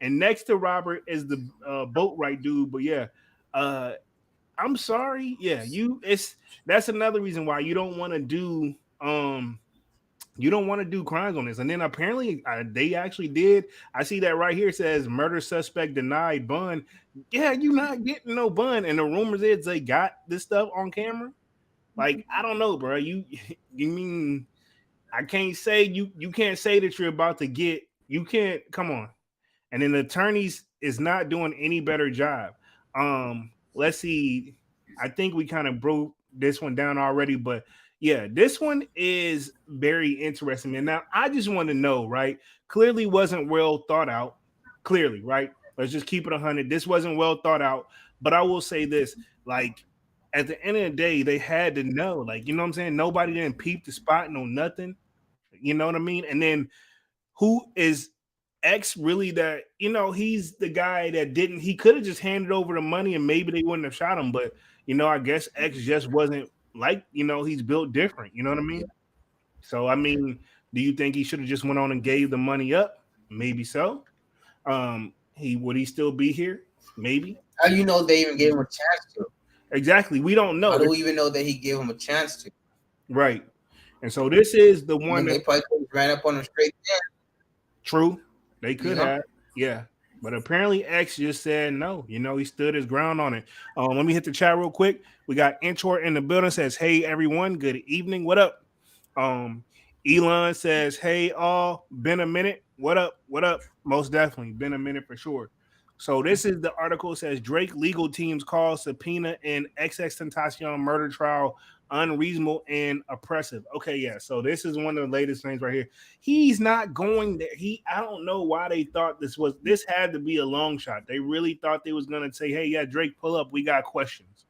Speaker 2: And next to Robert is the Boatwright dude. But yeah, I'm sorry. Yeah, that's another reason why you don't want to do crimes on this. And then apparently they actually did. I see that right here. It says murder suspect denied bond. Yeah, you not getting no bond. And the rumors is they got this stuff on camera. Like, I don't know, bro. You mean I can't say you can't say that you're about to get, you can't, come on. And then the attorneys is not doing any better job. Let's see. I think we kind of broke this one down already, but yeah, this one is very interesting. And now I just want to know, right? Clearly wasn't well thought out. Clearly, right? Let's just keep it 100. This wasn't well thought out, but I will say this, like, at the end of the day, they had to know, like, you know what I'm saying? Nobody didn't peep the spot, no nothing. You know what I mean? And then who is X really that, he's the guy that he could have just handed over the money and maybe they wouldn't have shot him. But, I guess X just wasn't like, he's built different. You know what I mean? So, I mean, do you think he should have just went on and gave the money up? Maybe so. Would he still be here? Maybe.
Speaker 3: How do you know they even gave him a chance to?
Speaker 2: Exactly. We don't know.
Speaker 3: How do we even know that he gave him a chance to?
Speaker 2: Right. And so this is the one
Speaker 3: they probably could have ran up on him straight there.
Speaker 2: True. They could have. Yeah. But apparently X just said no. He stood his ground on it. Let me hit the chat real quick. We got Intor in the building, says, "Hey everyone, good evening. What up?" Um, Elon says, "Hey all, been a minute. What up? What up? Most definitely been a minute for sure." So this is the article, says Drake legal teams call subpoena in XXXTentacion murder trial unreasonable and oppressive. Okay, yeah. So this is one of the latest things right here. He's not going there. I don't know why they thought this had to be a long shot. They really thought they was gonna say, "Hey, yeah, Drake, pull up. We got questions."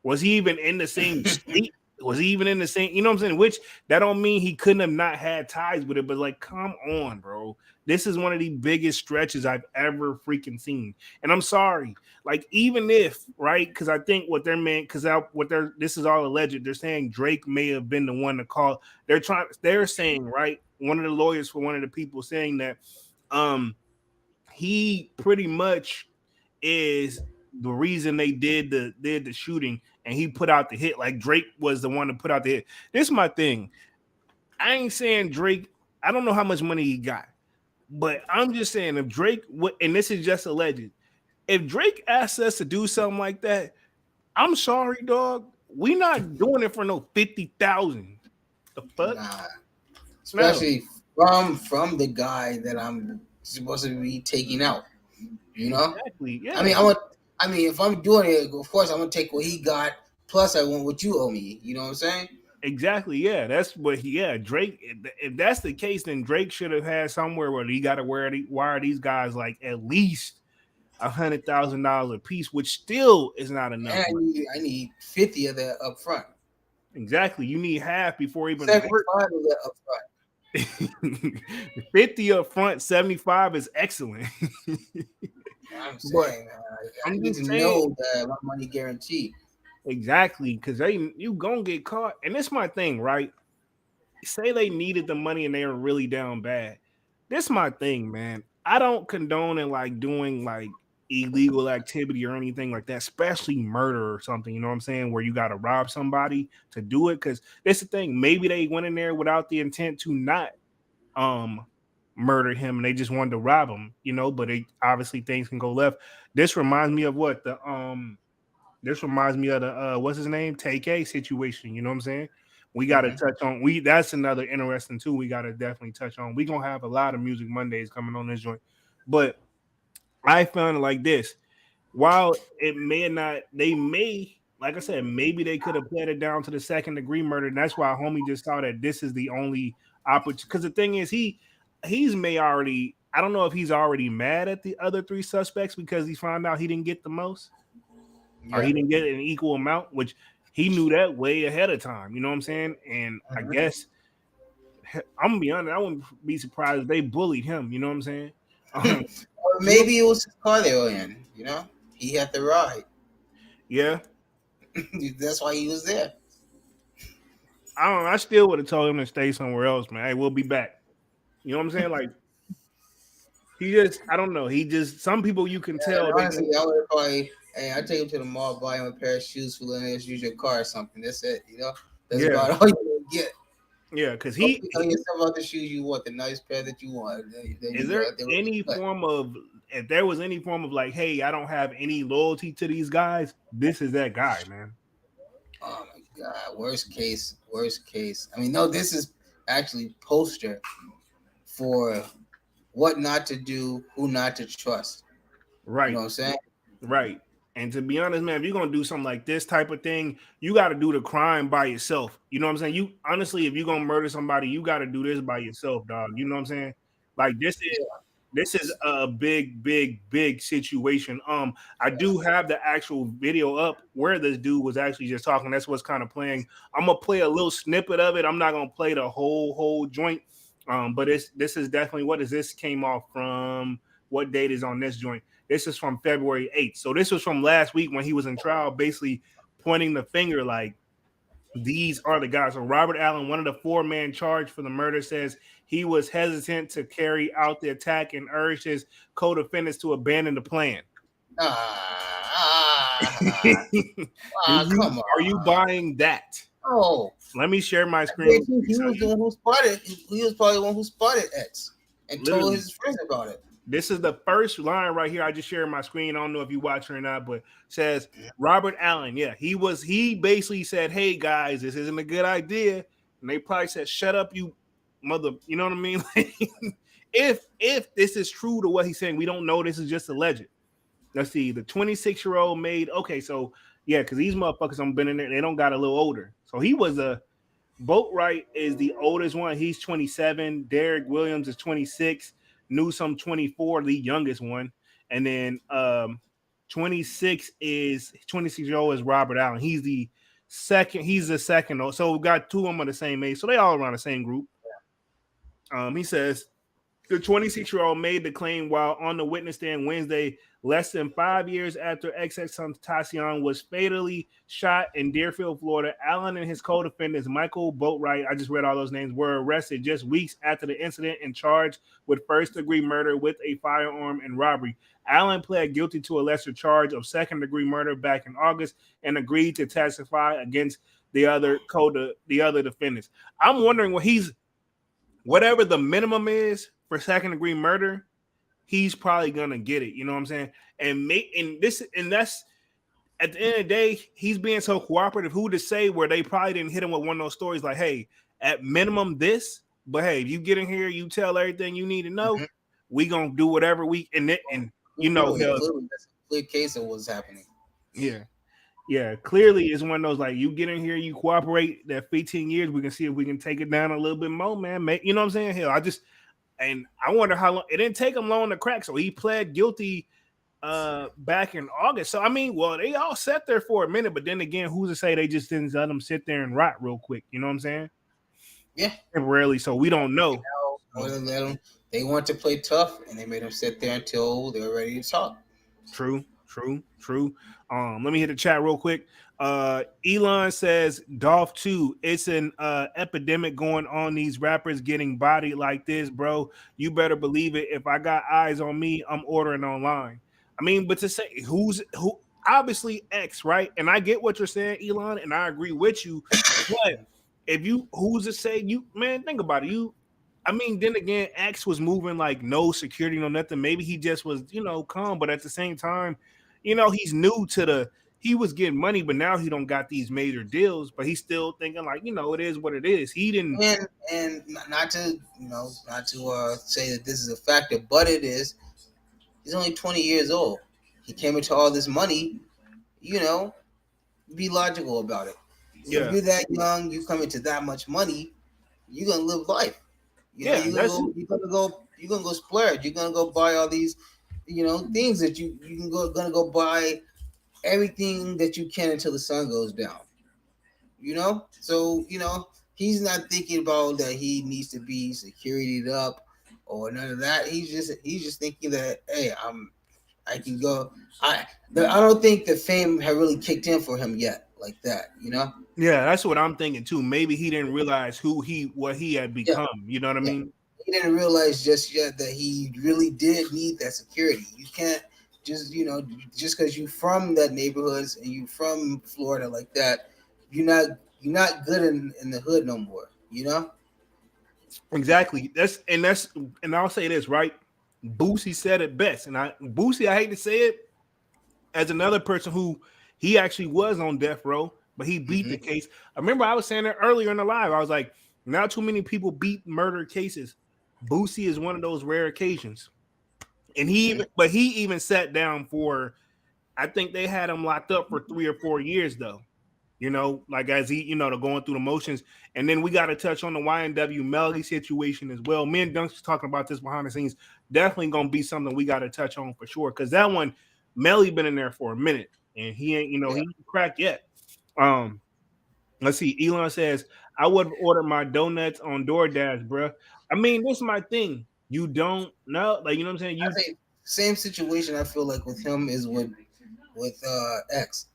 Speaker 2: Was he even in the same state? Was he even in the same? You know what I'm saying? Which that don't mean he couldn't have not had ties with it, but like, come on, bro. This is one of the biggest stretches I've ever freaking seen. And I'm sorry, like, even if right, because I think what they're meant, this is all alleged. They're saying Drake may have been the one to call. They're saying right. One of the lawyers for one of the people saying that, he pretty much is the reason they did the shooting, and he put out the hit. Like Drake was the one to put out the hit. This is my thing. I ain't saying Drake. I don't know how much money he got, but I'm just saying if Drake, and this is just alleged, if Drake asks us to do something like that, I'm sorry, dog. We not doing it for no 50,000. The fuck?
Speaker 3: Nah. Especially from the guy that I'm supposed to be taking out.
Speaker 2: Exactly. Yeah.
Speaker 3: I mean, if I'm doing it, of course I'm gonna take what he got. Plus, I want what you owe me. You know what I'm saying?
Speaker 2: Exactly. Yeah, that's what Drake. If that's the case, then Drake should have had somewhere where he got to wire these guys like at least $100,000 a piece, which still is not enough.
Speaker 3: And I need 50 of that up front.
Speaker 2: Exactly. You need half before even
Speaker 3: 75 of that up front.
Speaker 2: 50 up front, 75 is excellent.
Speaker 3: I'm saying, I need to know that my money guaranteed.
Speaker 2: Exactly, because you gonna get caught. And that's my thing, right? Say they needed the money and they were really down bad. This my thing, man. I don't condone and like doing like illegal activity or anything like that, especially murder or something. You know what I'm saying? Where you got to rob somebody to do it. Because that's the thing. Maybe they went in there without the intent to not murder him, and they just wanted to rob him. But obviously things can go left. This reminds me of what the This reminds me of the what's his name, TK situation. You know what I'm saying? We got to touch on that's another interesting too. We got to definitely touch on. We're gonna have a lot of Music Mondays coming on this joint, but I found it like this. While it may not, like I said, maybe they could have played it down to the second degree murder, and that's why homie just saw that this is the only opportunity. Because the thing is, he's may already. I don't know if he's already mad at the other three suspects because he found out he didn't get the most. Or he didn't get an equal amount, which he knew that way ahead of time. You know what I'm saying? And I guess I'm gonna be honest, I wouldn't be surprised if they bullied him. You know what I'm saying?
Speaker 3: Or maybe it was his car they were in. He had the ride.
Speaker 2: Yeah,
Speaker 3: that's why he was there.
Speaker 2: I don't know. I still would have told him to stay somewhere else, man. Hey, we'll be back. You know what I'm saying? Like I don't know. Some people you can tell.
Speaker 3: Honestly, I would probably. Hey, I take him to the mall, buy him a pair of shoes for letting us use your car or something. That's it, That's about all you get.
Speaker 2: Yeah, because
Speaker 3: tell yourself about the shoes you want, the nice pair that you want.
Speaker 2: Is there any form of, if there was any form of like, hey, I don't have any loyalty to these guys, this is that guy, man.
Speaker 3: Oh my God, worst case. I mean, no, this is actually poster for what not to do, who not to trust.
Speaker 2: Right.
Speaker 3: You know what I'm saying?
Speaker 2: Right. And to be honest, man, if you're gonna do something like this type of thing, you got to do the crime by yourself. You know what I'm saying? You honestly, if you're gonna murder somebody, you got to do this by yourself, dog. You know what I'm saying? Like this is a big situation. I do have the actual video up where this dude was actually just talking. That's what's kind of playing. I'm gonna play a little snippet of it. I'm not gonna play the whole joint. But this is definitely, what is this? Came off from, what date is on this joint? This is from February 8th. So this was from last week when he was in trial, basically pointing the finger like, these are the guys. So Robert Allen, one of the 4-man charged for the murder, says he was hesitant to carry out the attack and urged his co-defendants to abandon the plan.
Speaker 3: Come on.
Speaker 2: Are you buying that?
Speaker 3: Oh.
Speaker 2: Let me share my screen.
Speaker 3: He was the one who spotted. He was probably the one who spotted X and told his friends about it.
Speaker 2: This is the first line right here. I just shared my screen. I don't know if you watching or not, but says Robert Allen. Yeah, he basically said, "Hey guys, this isn't a good idea." And they probably said, "Shut up, you mother." You know what I mean? If this is true to what he's saying, we don't know. This is just a legend. Let's see. The 26-year-old made okay. So yeah, because these motherfuckers have been in there. They don't got a little older. So he was a Boatwright is the oldest one. He's 27. Derek Williams is 26. Newsom 24, the youngest one. And then 26-year-old is Robert Allen. He's the second. He's the second. So we got two of them of the same age. So they all around the same group. He says the 26-year-old made the claim while on the witness stand Wednesday, less than 5 years after XXXTentacion was fatally shot in Deerfield, Florida. Allen and his co-defendants, Michael Boatwright, I just read all those names, were arrested just weeks after the incident and charged with first-degree murder with a firearm and robbery. Allen pled guilty to a lesser charge of second-degree murder back in August and agreed to testify against the other defendants. I'm wondering whatever the minimum is for second degree murder, he's probably gonna get it. You know what I'm saying? And that's at the end of the day, he's being so cooperative. Who to say where they probably didn't hit him with one of those stories like, hey, at minimum this, but hey, if you get in here, you tell everything you need to know, we gonna do whatever we and you know
Speaker 3: that's a clear case of what's happening.
Speaker 2: Yeah. Yeah, clearly it's one of those like you get in here, you cooperate. That 15 years, we can see if we can take it down a little bit more, man. You know what I'm saying? Hell, I wonder how long it didn't take him long to crack. So he pled guilty back in August. So I mean, well, they all sat there for a minute, but then again, who's to say they just didn't let them sit there and rot real quick? You know what I'm saying?
Speaker 3: Yeah,
Speaker 2: temporarily. So we don't know.
Speaker 3: They want to play tough, and they made them sit there until they were ready to talk.
Speaker 2: True. Let me hit the chat real quick. Elon says Dolph 2, it's an epidemic going on. These rappers getting bodied like this, bro. You better believe it. If I got eyes on me, I'm ordering online. I mean, but to say who obviously X, right? And I get what you're saying, Elon, and I agree with you. But if you who's to say you, man, think about it. I mean, then again, X was moving like no security, no nothing. Maybe he just was, calm. But at the same time, he's new to he was getting money, but now he don't got these major deals. But he's still thinking like, it is what it is. He didn't,
Speaker 3: and not to say that this is a factor, but it is. He's only 20 years old. He came into all this money. Be logical about it. Yeah. If you're that young, you come into that much money, you're gonna live life. You're gonna go splurge. You're gonna go buy all these, things that gonna go buy everything that you can until the sun goes down. So he's not thinking about that he needs to be securityed up or none of that. He's just thinking that, hey, I can go. I don't think the fame had really kicked in for him yet, like that.
Speaker 2: Yeah, that's what I'm thinking too. Maybe he didn't realize what he had become. Yeah. You know what I mean?
Speaker 3: He didn't realize just yet that he really did need that security. You can't just because you're from that neighborhoods and you from Florida like that, you're not good in the hood no more.
Speaker 2: Exactly. And I'll say this, right? Boosie said it best, and I hate to say it, as another person who he actually was on death row, but he beat the case. I remember I was saying that earlier in the live. I was like, not too many people beat murder cases. Boosie is one of those rare occasions. And he even sat down for, I think they had him locked up for 3 or 4 years though. Like as he, going through the motions. And then we got to touch on the YNW Melody situation as well. Me and Dunk's talking about this behind the scenes. Definitely going to be something we got to touch on for sure. Because that one, Melly been in there for a minute. And he ain't, he ain't cracked yet. Let's see. Elon says, I would have ordered my donuts on DoorDash, bro. I mean, this is my thing. You don't know. Like, you know what I'm saying?
Speaker 3: Same situation I feel like with him is with X.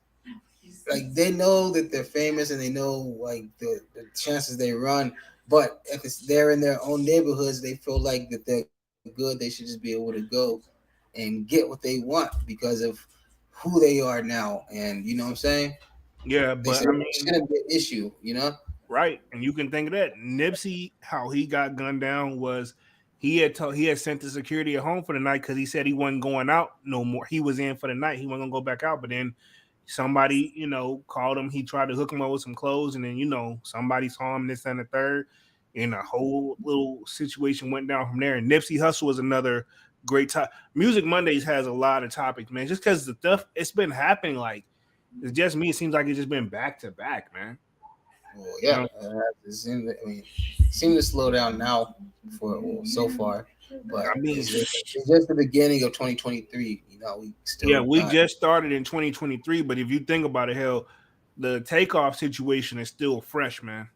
Speaker 3: Like, they know that they're famous and they know like the chances they run, but if they're in their own neighborhoods, they feel like that they're good. They should just be able to go and get what they want because of who they are now. And you know what I'm saying?
Speaker 2: Yeah, but
Speaker 3: it shouldn't be an issue,
Speaker 2: Right. And you can think of that. Nipsey, how he got gunned down was he had sent the security at home for the night because he said he wasn't going out no more. He was in for the night. He wasn't gonna go back out. But then somebody, called him. He tried to hook him up with some clothes, and then somebody saw him this and the third, and a whole little situation went down from there. And Nipsey Hussle was another great top. Music Mondays has a lot of topics, man. Just because the stuff it's been happening, like it's just me. It seems like it's just been back to back, man.
Speaker 3: Well, yeah, it seemed to slow down now so far, but
Speaker 2: I mean,
Speaker 3: it's just the beginning of 2023. We still
Speaker 2: we just started in 2023, but if you think about it, hell, the takeoff situation is still fresh, man.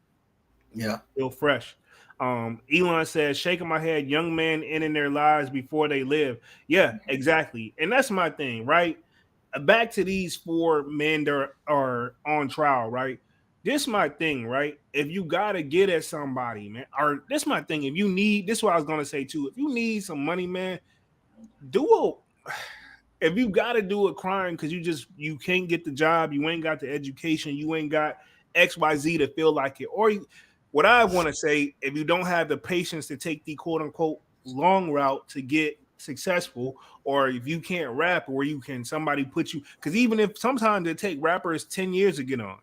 Speaker 3: Yeah,
Speaker 2: still fresh. Elon says, shaking my head, young men ending their lives before they live. Yeah, exactly. And that's my thing, right? Back to these 4 men that are on trial, right? This my thing, right? If you gotta get at somebody, man, or this my thing. If you need, this is what I was gonna say too. If you need some money, man, if you gotta do a crime because you can't get the job, you ain't got the education, you ain't got XYZ to feel like it, or what I want to say, if you don't have the patience to take the quote unquote long route to get successful, or if you can't rap, or somebody put you, because even if sometimes it take rappers 10 years to get on.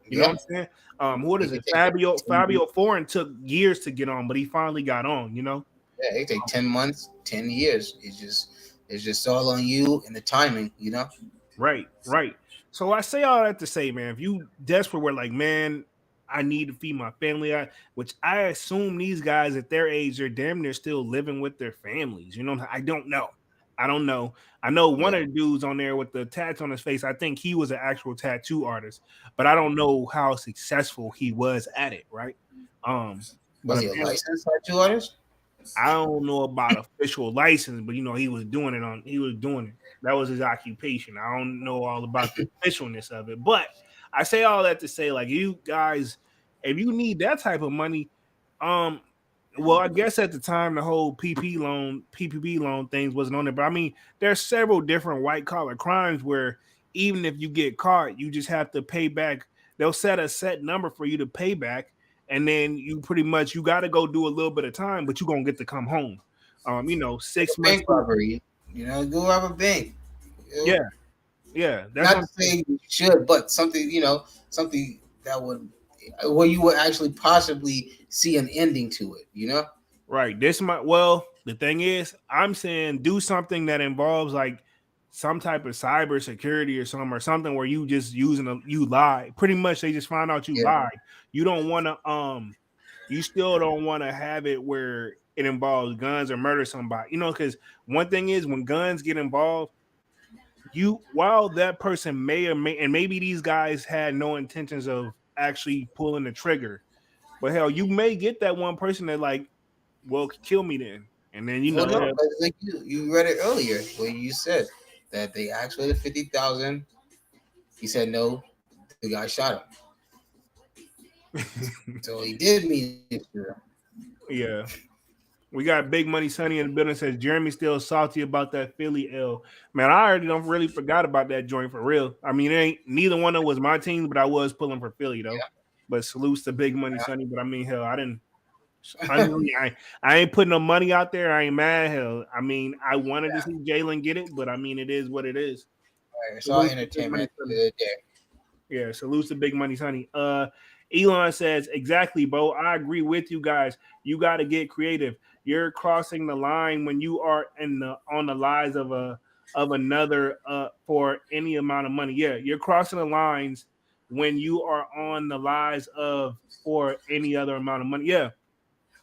Speaker 2: You know what I'm saying? What is it? Fabio Foreign took years to get on, but he finally got on,
Speaker 3: Yeah, it take 10 months, 10 years. It's just all on you and the timing,
Speaker 2: Right. So I say all that to say, man, if you desperate, we're like, man, I need to feed my family, which I assume these guys at their age, they're damn near still living with their families. I don't know. I know one of the dudes on there with the tats on his face, I think he was an actual tattoo artist, but I don't know how successful he was at it, right?
Speaker 3: Was he a licensed tattoo artist?
Speaker 2: I don't know about official license, but he was doing it. That was his occupation. I don't know all about the officialness of it, but I say all that to say, like, you guys, if you need that type of money, well, I guess at the time the whole PPP loan things wasn't on there, but I mean, there's several different white collar crimes where even if you get caught, you just have to pay back. They'll set a set number for you to pay back, and then you got to go do a little bit of time, but you're gonna get to come home. 6 months.
Speaker 3: Bank robbery, go rob a bank.
Speaker 2: Yeah.
Speaker 3: That's not saying you should, but something that where you would actually possibly see an ending to it.
Speaker 2: Right. The thing is, I'm saying do something that involves like some type of cyber security or something where you just you lie. Pretty much they just find out you lied. You don't want to you still don't want to have it where it involves guns or murder somebody. Because one thing is when guns get involved, while that person may and maybe these guys had no intentions of actually pulling the trigger, but hell, you may get that one person that like, well, kill me then. And then
Speaker 3: like you read it earlier where you said that they asked for the 50,000. He said no. The guy shot him. So he did mean it.
Speaker 2: Yeah. We got Big Money Sonny in the building. Says Jeremy's still salty about that Philly L. Man, I already don't really forgot about that joint for real. I mean, neither one of them was my team, but I was pulling for Philly though. Yeah. But salutes to Big Money Sonny. But I mean, hell, I ain't putting no money out there. I ain't mad. Hell, I mean, I wanted to see Jalen get it, but I mean, it is what it is.
Speaker 3: Right, it's all entertainment.
Speaker 2: Yeah, salutes to Big Money Sonny. Elon says, exactly, bro. I agree with you guys. You got to get creative. You're crossing the line when you are on the lies of another for any amount of money. Yeah, you're crossing the lines when you are on the lies of for any other amount of money. Yeah.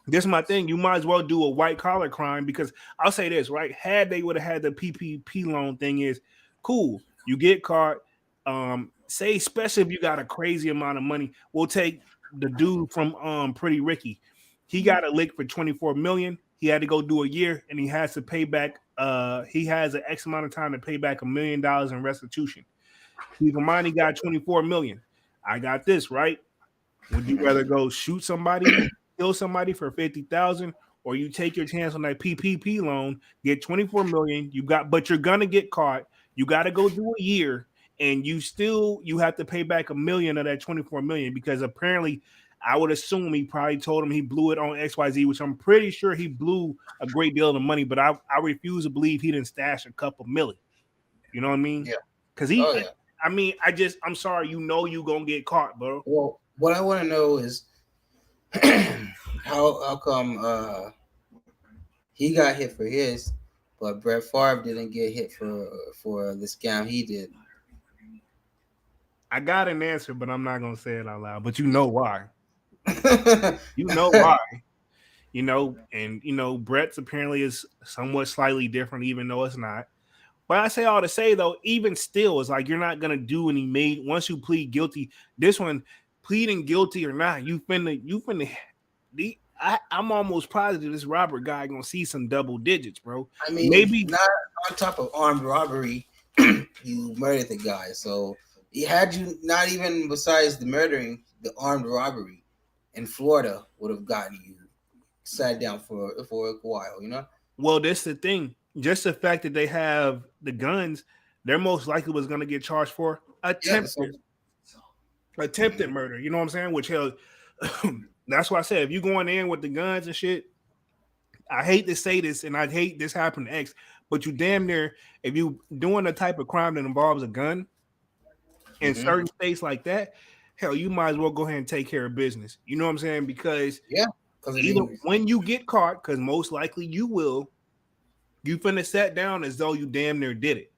Speaker 2: This is my thing. You might as well do a white collar crime because I'll say this, right? Had they would have had the PPP loan thing is cool. You get caught. Say, especially if you got a crazy amount of money, we'll take the dude from Pretty Ricky. He got a lick for 24 million. He had to go do a year and he has to pay back. He has an X amount of time to pay back $1 million in restitution. Money got 24 million. I got this, right? Would you rather go shoot somebody, kill somebody for 50,000, or you take your chance on that PPP loan, get 24 million? But you're gonna get caught. You got to go do a year. And you have to pay back $1 million of that 24 million because apparently I would assume he probably told him he blew it on XYZ, which I'm pretty sure he blew a great deal of the money, but I refuse to believe he didn't stash a couple million. You know what I mean?
Speaker 3: Yeah.
Speaker 2: Because
Speaker 3: Oh yeah.
Speaker 2: I mean, I'm sorry, you gonna get caught, bro.
Speaker 3: Well, what I want to know is how come he got hit for his, but Brett Favre didn't get hit for the scam he did.
Speaker 2: I got an answer, but I'm not gonna say it out loud. But you know why? You know why? Brett's apparently is somewhat slightly different, even though it's not. But I say all to say though, even still, it's like you're not gonna do any made once you plead guilty. This one, pleading guilty or not, you finna. I'm almost positive this Robert guy gonna see some double digits, bro.
Speaker 3: I mean,
Speaker 2: Maybe
Speaker 3: not on top of armed robbery, you murdered the guy. So had you not even besides the murdering, the armed robbery in Florida would have gotten you sat down for a while, you know?
Speaker 2: Well, that's the thing. Just the fact that they have the guns, they're most likely was going to get charged for attempted murder. You know what I'm saying? Which hell, that's why I said if you going in with the guns and shit, I hate to say this, and I hate this happened to X, but you damn near if you doing a type of crime that involves a gun in certain states like that, hell, you might as well go ahead and take care of business. You know what I'm saying? Because either when you get caught, because most likely you will, you finna sit down as though you damn near did it.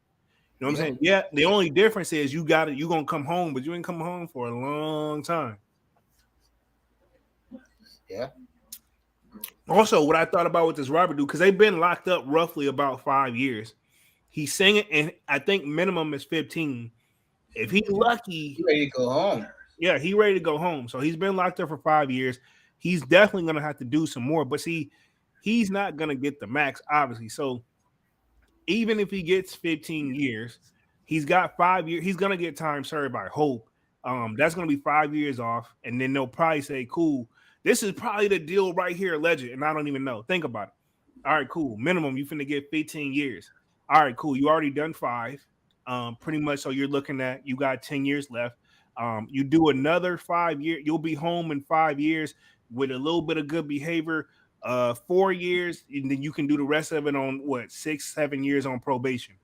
Speaker 2: You know what I'm saying? Yeah, the only difference is you got it, you're gonna come home, but you ain't coming home for a long time.
Speaker 3: Yeah.
Speaker 2: Also, what I thought about with this Robert dude, because they've been locked up roughly about 5 years. He's singing, and I think minimum is 15. If he's lucky,
Speaker 3: He's ready to go home.
Speaker 2: Yeah, he's ready to go home. So he's been locked up for 5 years. He's definitely gonna have to do some more. But see, he's not gonna get the max, obviously. So even if he gets 15 years, he's got 5 years. He's gonna get time served, I hope. That's gonna be 5 years off, and then they'll probably say, "Cool, this is probably the deal right here, legend." And I don't even know. Think about it. All right, cool. Minimum, you finna get 15 years. All right, cool. You already done 5. Pretty much. So you're looking at you got 10 years left. You do another 5 years. You'll be home in 5 years with a little bit of good behavior. 4 years, and then you can do the rest of it on 6, 7 years on probation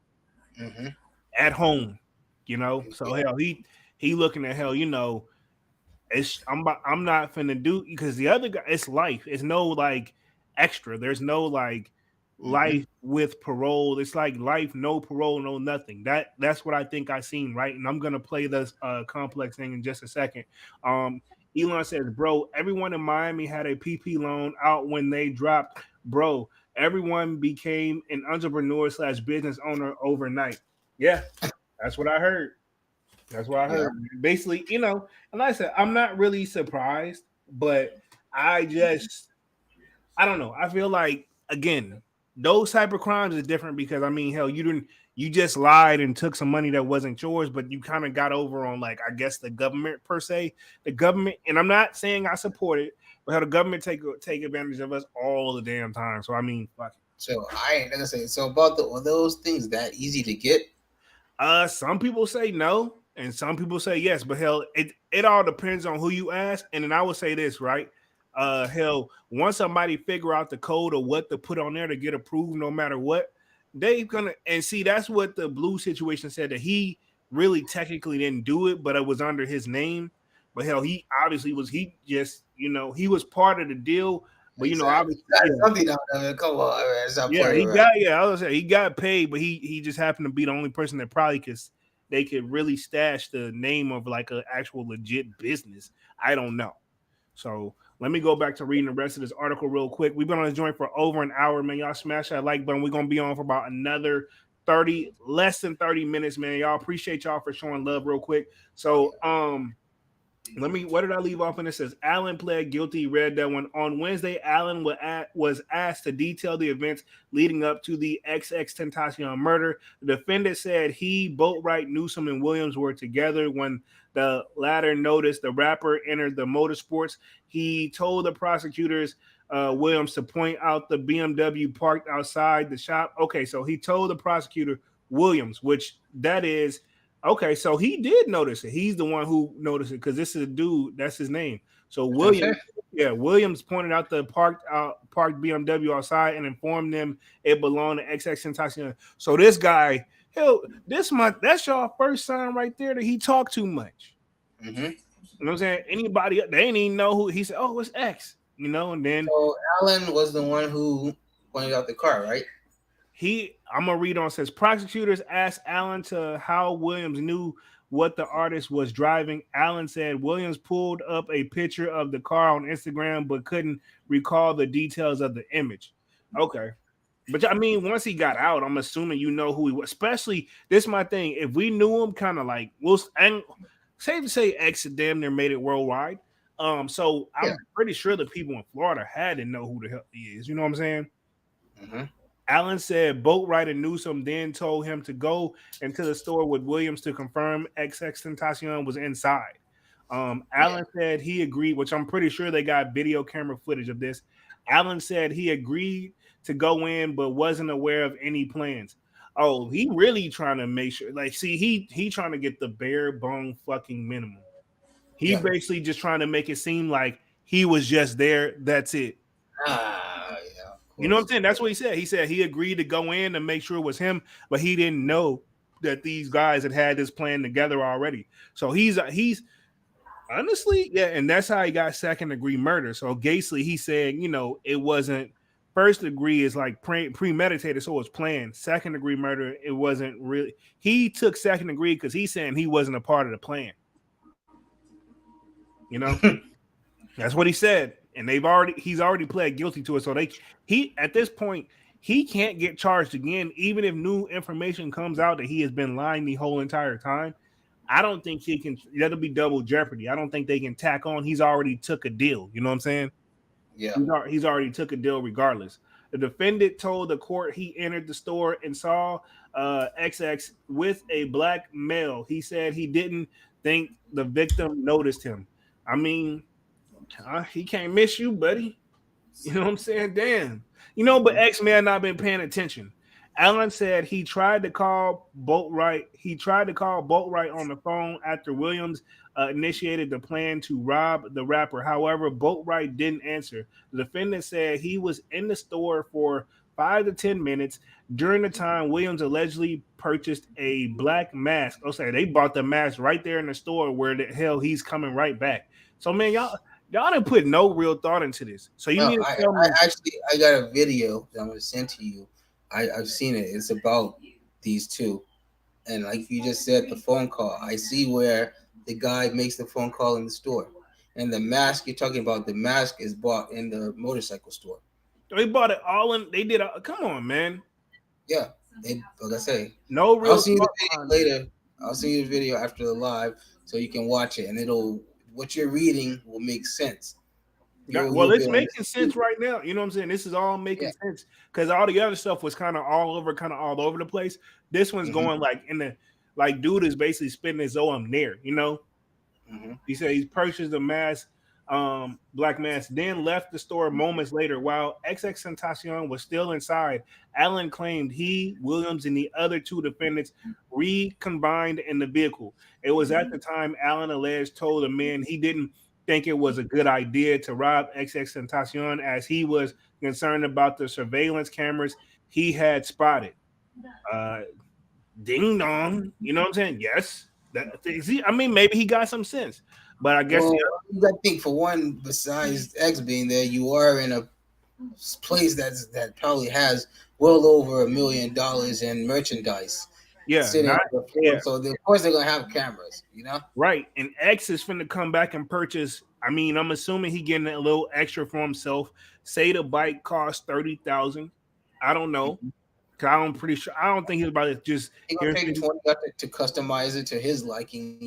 Speaker 2: at home. So hell, he looking at hell. I'm not finna do because the other guy, it's life. It's no like extra. There's no like life with parole. It's like life, no parole, no nothing. That's what I think I seen, right? And I'm gonna play this complex thing in just a second. Elon says, bro, everyone in Miami had a PP loan out when they dropped. Bro, everyone became an entrepreneur / business owner overnight. Yeah, that's what I heard. That's what I heard. Yeah. Basically, and like I said, I'm not really surprised, but I don't know. I feel like, again, those type of crimes are different because I mean, hell, you just lied and took some money that wasn't yours, but you kind of got over on like I guess the government per se. The government, and I'm not saying I support it, but how the government take advantage of us all the damn time. So I mean, fuck it.
Speaker 3: So like I say, so about those things that easy to get?
Speaker 2: Some people say no, and some people say yes, but hell, it all depends on who you ask. And then I would say this, right? Hell, once somebody figure out the code or what to put on there to get approved, no matter what, they gonna and see that's what the blue situation said that he really technically didn't do it, but it was under his name. But hell, he obviously was he he was part of the deal. But obviously
Speaker 3: something out of it. Come on,
Speaker 2: man. I was say he got paid, but he just happened to be the only person that probably they could really stash the name of like an actual legit business. I don't know. So let me go back to reading the rest of this article real quick. We've been on this joint for over an hour, man. Y'all smash that like button. We're going to be on for about another less than 30 minutes, man. Y'all appreciate y'all for showing love real quick. So, what did I leave off? And it says Allen pled guilty. Read that one. On Wednesday, Allen was asked to detail the events leading up to the XXXTentacion murder. The defendant said he, Boatwright, Newsom, and Williams were together when the latter noticed the rapper entered the motorsports. He told the prosecutors, Williams, to point out the BMW parked outside the shop. Okay, so he told the prosecutor, Williams, which that is Okay, so he did notice it. He's the one who noticed it because this is a dude. That's his name. So
Speaker 3: That's what I'm saying.
Speaker 2: Williams pointed out the parked BMW outside and informed them it belonged to XXXTentacion. So this guy, hell, that's y'all first sign right there that he talked too much.
Speaker 3: Mm-hmm.
Speaker 2: You know what I'm saying? Anybody they didn't even know who he said. Oh, it's X. You know, and then
Speaker 3: So Alan was the one who pointed out the car, right?
Speaker 2: I'm gonna read on, says prosecutors asked Allen to how Williams knew what the artist was driving. Allen said Williams pulled up a picture of the car on Instagram but couldn't recall the details of the image. Okay. But I mean, once he got out, I'm assuming you know who he was. Especially this is my thing. If we knew him, kind of like and safe to say X damn near made it worldwide. So
Speaker 3: Yeah.
Speaker 2: I'm pretty sure the people in Florida had to know who the hell he is. You know what I'm saying?
Speaker 3: Mm-hmm.
Speaker 2: Allen said Boatwright and Newsom then told him to go into the store with Williams to confirm XXXTentacion was inside.
Speaker 3: Yeah.
Speaker 2: Allen said he agreed, which I'm pretty sure they got video camera footage of this. Allen said he agreed to go in, but wasn't aware of any plans. Oh, he really trying to make sure. Like, see, he trying to get the bare bone fucking minimum. He
Speaker 3: Yeah.
Speaker 2: basically just trying to make it seem like he was just there. That's it.
Speaker 3: Yeah. Of
Speaker 2: You know what
Speaker 3: course.
Speaker 2: I'm saying? That's what he said. He said he agreed to go in and make sure it was him, but he didn't know that these guys had this plan together already. So he's honestly, yeah, and that's how he got second degree murder. So Gately, he said, it wasn't first degree is like premeditated, so it was planned. Second degree murder, it wasn't really. He took second degree because he's saying he wasn't a part of the plan. You know, that's what he said, and he's already pled guilty to it. So he at this point he can't get charged again, even if new information comes out that he has been lying the whole entire time. I don't think he can. That'll be double jeopardy. I don't think they can tack on. He's already took a deal. You know what I'm saying?
Speaker 3: Yeah.
Speaker 2: He's already took a deal regardless. The defendant told the court he entered the store and saw XX with a black male. He said he didn't think the victim noticed him. I mean, he can't miss you, buddy. You know what I'm saying? Damn. But X may have not been paying attention. Allen said he tried to call Boatwright. He tried to call Boatwright on the phone after Williams initiated the plan to rob the rapper. However, Boatwright didn't answer. The defendant said he was in the store for 5 to 10 minutes. During the time, Williams allegedly purchased a black mask. Oh, say they bought the mask right there in the store where the hell he's coming right back. So, man, y'all didn't put no real thought into this. So you
Speaker 3: No,
Speaker 2: need to tell me.
Speaker 3: I got a video that I'm gonna send to you. I've seen it. It's about these two, and like you just said, the phone call. I see where the guy makes the phone call in the store, and the mask you're talking about. The mask is bought in the motorcycle store.
Speaker 2: They bought it all in. They did. Come on, man.
Speaker 3: Yeah, like I say,
Speaker 2: No real.
Speaker 3: I'll see you the video later. I'll see you the video after the live, so you can watch it, and what you're reading will make sense.
Speaker 2: Well, it's making sense right now. You know what I'm saying? This is all making sense because all the other stuff was kind of all over the place. This one's going like dude is basically spitting his own there. He said he's purchased a mask, black mask, then left the store moments later. While XXXTentacion was still inside, Allen claimed he, Williams, and the other two defendants recombined in the vehicle. It was at the time Allen alleged told the man he didn't think it was a good idea to rob XXXTentacion as he was concerned about the surveillance cameras he had spotted. Ding dong, you know what I'm saying? Yes. Maybe he got some sense, but I guess
Speaker 3: you got to think for one. Besides X being there, you are in a place that probably has well over $1 million in merchandise.
Speaker 2: Yeah,
Speaker 3: So of course they're gonna have cameras,
Speaker 2: Right, and X is finna come back and purchase. I'm assuming he getting a little extra for himself. Say the bike costs 30,000. I don't know. Cause I'm pretty sure. I don't think he's about to just.
Speaker 3: He's gonna pay 20 to customize it to his liking,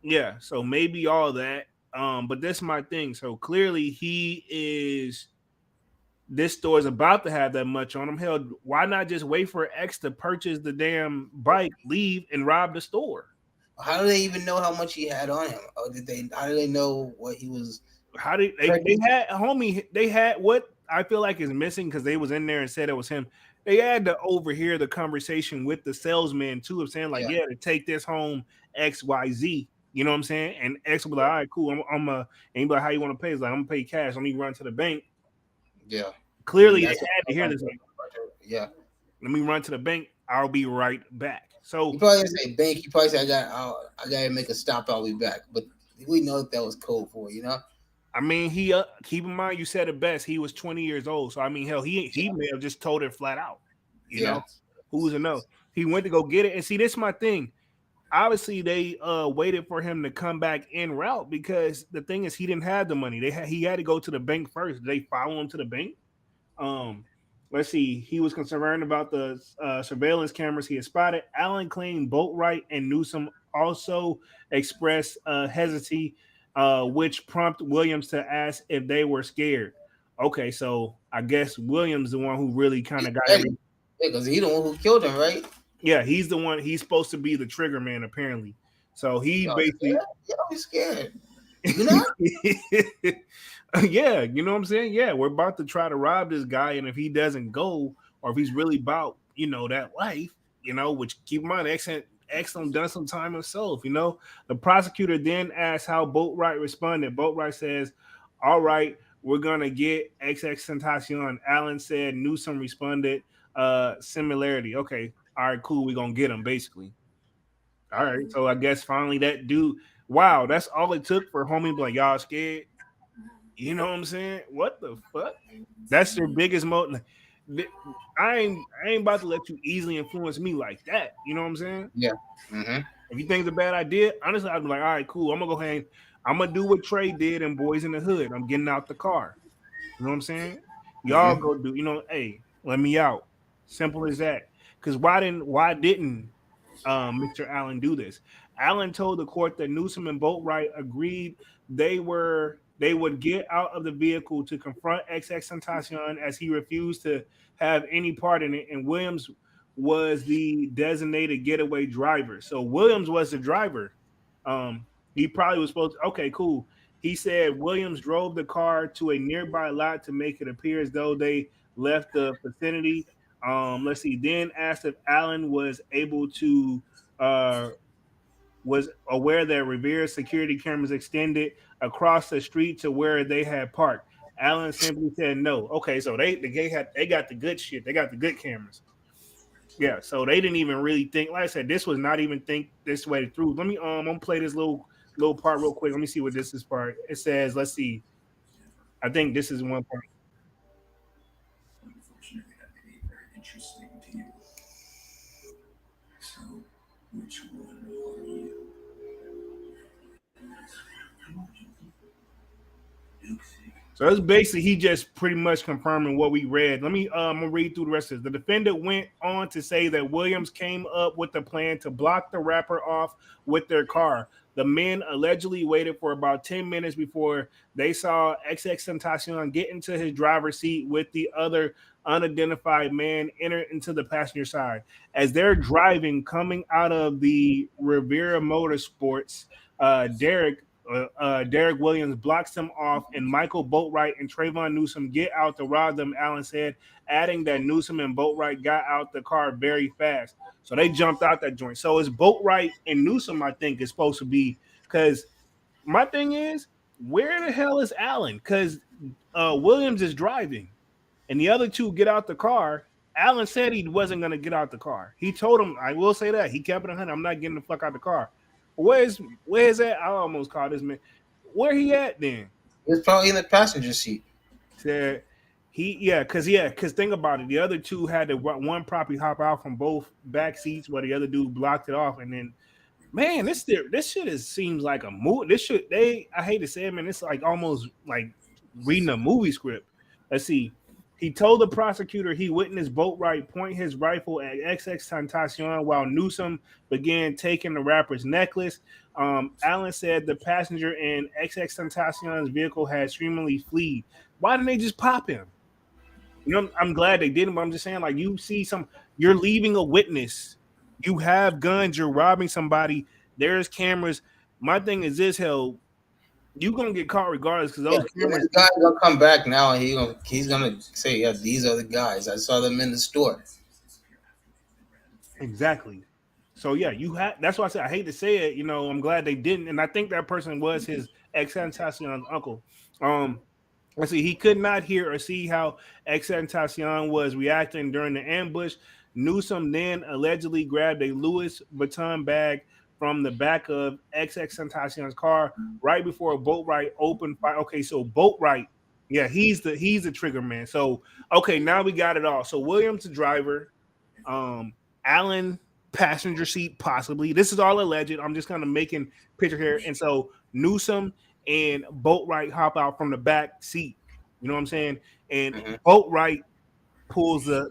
Speaker 2: Yeah, so maybe all that. But that's my thing. So clearly this store is about to have that much on him. Hell, why not just wait for X to purchase the damn bike, leave, and rob the store?
Speaker 3: How do they even know how much he had on him? How do they know what he was?
Speaker 2: How did they had what I feel like is missing because they was in there and said it was him. they had to overhear the conversation with the salesman too of saying like,
Speaker 3: Yeah,
Speaker 2: yeah, to take this home XYZ. You know what I'm saying? And X will be like, all right, cool. I'm and he be like, how you want to pay? It's like, I'm gonna pay cash. Let me run to the bank.
Speaker 3: yeah. And
Speaker 2: Clearly, they
Speaker 3: that's what
Speaker 2: had to hear this. Like,
Speaker 3: yeah.
Speaker 2: let me run to the bank. I'll be right back. So
Speaker 3: He probably didn't say bank. He probably said, I got to make a stop. I'll be back." But we know that was code for it, you know.
Speaker 2: I mean, he keep in mind you said it best. He was 20 years old, so I mean, hell, he may have just told it flat out. You
Speaker 3: Yeah,
Speaker 2: know, who's to know? He went to go get it, and see, this is my thing. Obviously, they waited for him to come back en route because the thing is, he didn't have the money. He had to go to the bank first. Did they follow him to the bank? Um, let's see. He was concerned about the surveillance cameras he had spotted. Allen claimed Boatwright and Newsom also expressed hesitancy, which prompted Williams to ask if they were scared. Okay, so I guess Williams the one who really kind
Speaker 3: he's
Speaker 2: of got
Speaker 3: ready.
Speaker 2: every.
Speaker 3: Yeah, because he the one who killed him, right?
Speaker 2: Yeah, he's the one. He's supposed to be the trigger man, apparently. So he
Speaker 3: Y'all scared?
Speaker 2: basically.
Speaker 3: Yeah, we scared. You know?
Speaker 2: Yeah, you know what I'm saying? Yeah, we're about to try to rob this guy, and if he doesn't go, or if he's really about, that life, which keep in mind, excellent done some time himself, The prosecutor then asked how Boatwright responded. Boatwright says, all right, we're gonna get XXXTentacion. Allen said Newsom responded, similarity. Okay, all right, cool, we're gonna get him, basically. All right, so I guess finally that dude, wow, that's all it took for homie to be like, y'all scared? You know what I'm saying? What the fuck? That's your biggest motive. I ain't about to let you easily influence me like that. You know what I'm saying?
Speaker 3: Yeah. Mm-hmm.
Speaker 2: If you think it's a bad idea, honestly, I'd be like, all right, cool. I'm gonna go ahead. I'm gonna do what Trey did in Boys in the Hood. I'm getting out the car. You know what I'm saying? Y'all
Speaker 3: Mm-hmm.
Speaker 2: go do. Hey, let me out. Simple as that. Because why didn't Mr. Allen do this? Allen told the court that Newsom and Boatwright agreed they would get out of the vehicle to confront XXXTentacion as he refused to have any part in it, and Williams was the designated getaway driver. So Williams was the driver. He probably was supposed to. Okay, cool. He said Williams drove the car to a nearby lot to make it appear as though they left the vicinity. Let's see. Then asked if Allen uh, was aware that Revere's security cameras extended across the street to where they had parked. Allen simply said no. Okay, so they got the good shit. They got the good cameras. Yeah, so they didn't even really think. Like I said, this was not even think this way through. Let me I'm gonna play this little part real quick. Let me see what this is part. It says, let's see. I think this is one part.
Speaker 1: Unfortunately, that may be very interesting to you. So, which one are you?
Speaker 2: So that's basically he just pretty much confirming what we read. Let me I'm gonna read through the rest of this. The defendant went on to say that Williams came up with the plan to block the rapper off with their car. The men allegedly waited for about 10 minutes before they saw XXXTentacion get into his driver's seat with the other unidentified man enter into the passenger side. As they're driving, coming out of the Rivera Motorsports, Derek Williams blocks them off, and Michael Boatwright and Trayvon Newsom get out to rob them, Allen said, adding that Newsom and Boatwright got out the car very fast. So they jumped out that joint. So it's Boatwright and Newsom, I think, is supposed to be, because my thing is, where the hell is Allen? Because Williams is driving, and the other two get out the car. Allen said he wasn't going to get out the car. He told him, I will say that, he kept it 100. I'm not getting the fuck out the car. Where's that? I almost called this man. Where he at then?
Speaker 3: He was probably in the passenger seat.
Speaker 2: Said because think about it. The other two had to one probably hop out from both back seats, while the other dude blocked it off. And then, man, this shit seems like a movie. I hate to say it, man. It's like almost like reading a movie script. Let's see. He told the prosecutor he witnessed Boatwright point his rifle at XXXTentacion while Newsom began taking the rapper's necklace. Allen said the passenger in XXXTentacion's vehicle had streamingly fled. Why didn't they just pop him? I'm glad they didn't, but I'm just saying, like, you're leaving a witness. You have guns. You're robbing somebody. There's cameras. My thing is this, hell, You gonna get caught regardless because
Speaker 3: Yeah,
Speaker 2: those cameras.
Speaker 3: this guy's gonna come back now, and he's gonna say, "Yeah, these are the guys. I saw them in the store."
Speaker 2: Exactly. So yeah, you had. That's why I said I hate to say it. You know, I'm glad they didn't, and I think that person was his ex-Tentacion's uncle. Um, let's see, he could not hear or see how XXXTentacion was reacting during the ambush. Newsom then allegedly grabbed a Louis Vuitton bag from the back of XXXTentacion's car right before Boatwright opened fire. Okay, so Boatwright, yeah, he's the trigger man. So okay, now we got it all. So William's the driver. Um, Allen passenger seat possibly. This is all alleged. I'm just kind of making picture here. And so Newsom and Boatwright hop out from the back seat. You know what I'm saying? And
Speaker 3: Mhm.
Speaker 2: Boatwright pulls a